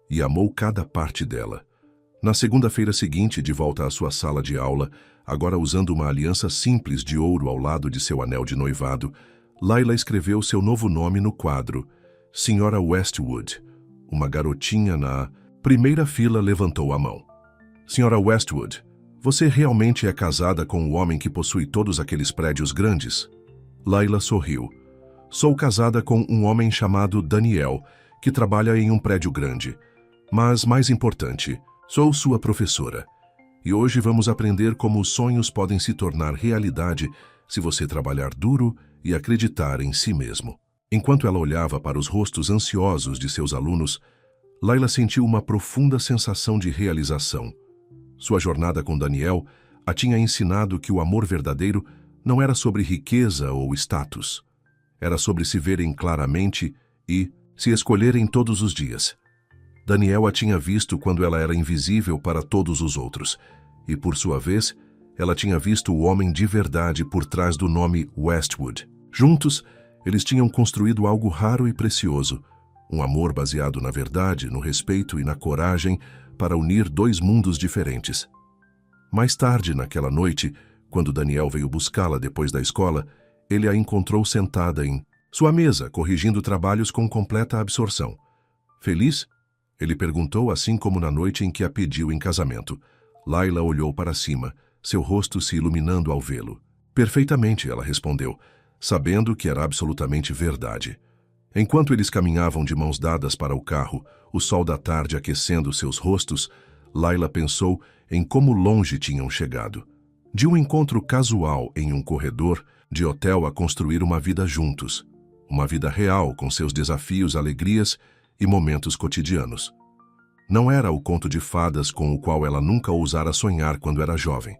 e amou cada parte dela. Na segunda-feira seguinte, de volta à sua sala de aula, agora usando uma aliança simples de ouro ao lado de seu anel de noivado, Layla escreveu seu novo nome no quadro, Senhora Westwood. Uma garotinha na primeira fila levantou a mão. Senhora Westwood, você realmente é casada com o homem que possui todos aqueles prédios grandes? Layla sorriu. Sou casada com um homem chamado Daniel, que trabalha em um prédio grande. Mas, mais importante, sou sua professora. E hoje vamos aprender como os sonhos podem se tornar realidade se você trabalhar duro e acreditar em si mesmo. Enquanto ela olhava para os rostos ansiosos de seus alunos, Layla sentiu uma profunda sensação de realização. Sua jornada com Daniel a tinha ensinado que o amor verdadeiro não era sobre riqueza ou status. Era sobre se verem claramente e se escolherem todos os dias. Daniel a tinha visto quando ela era invisível para todos os outros, e por sua vez, ela tinha visto o homem de verdade por trás do nome Westwood. Juntos, eles tinham construído algo raro e precioso, um amor baseado na verdade, no respeito e na coragem para unir 2 mundos diferentes. Mais tarde, naquela noite, quando Daniel veio buscá-la depois da escola, ele a encontrou sentada em sua mesa, corrigindo trabalhos com completa absorção. Feliz? Ele perguntou, assim como na noite em que a pediu em casamento. Layla olhou para cima, seu rosto se iluminando ao vê-lo. Perfeitamente, ela respondeu, sabendo que era absolutamente verdade. Enquanto eles caminhavam de mãos dadas para o carro, o sol da tarde aquecendo seus rostos, Layla pensou em como longe tinham chegado. De um encontro casual em um corredor, de hotel a construir uma vida juntos. Uma vida real com seus desafios, alegrias e momentos cotidianos. Não era o conto de fadas com o qual ela nunca ousara sonhar quando era jovem.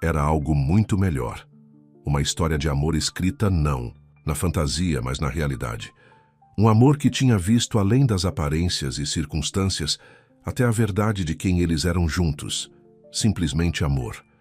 Era algo muito melhor. Uma história de amor escrita não na fantasia, mas na realidade. Um amor que tinha visto além das aparências e circunstâncias até a verdade de quem eles eram juntos. Simplesmente amor.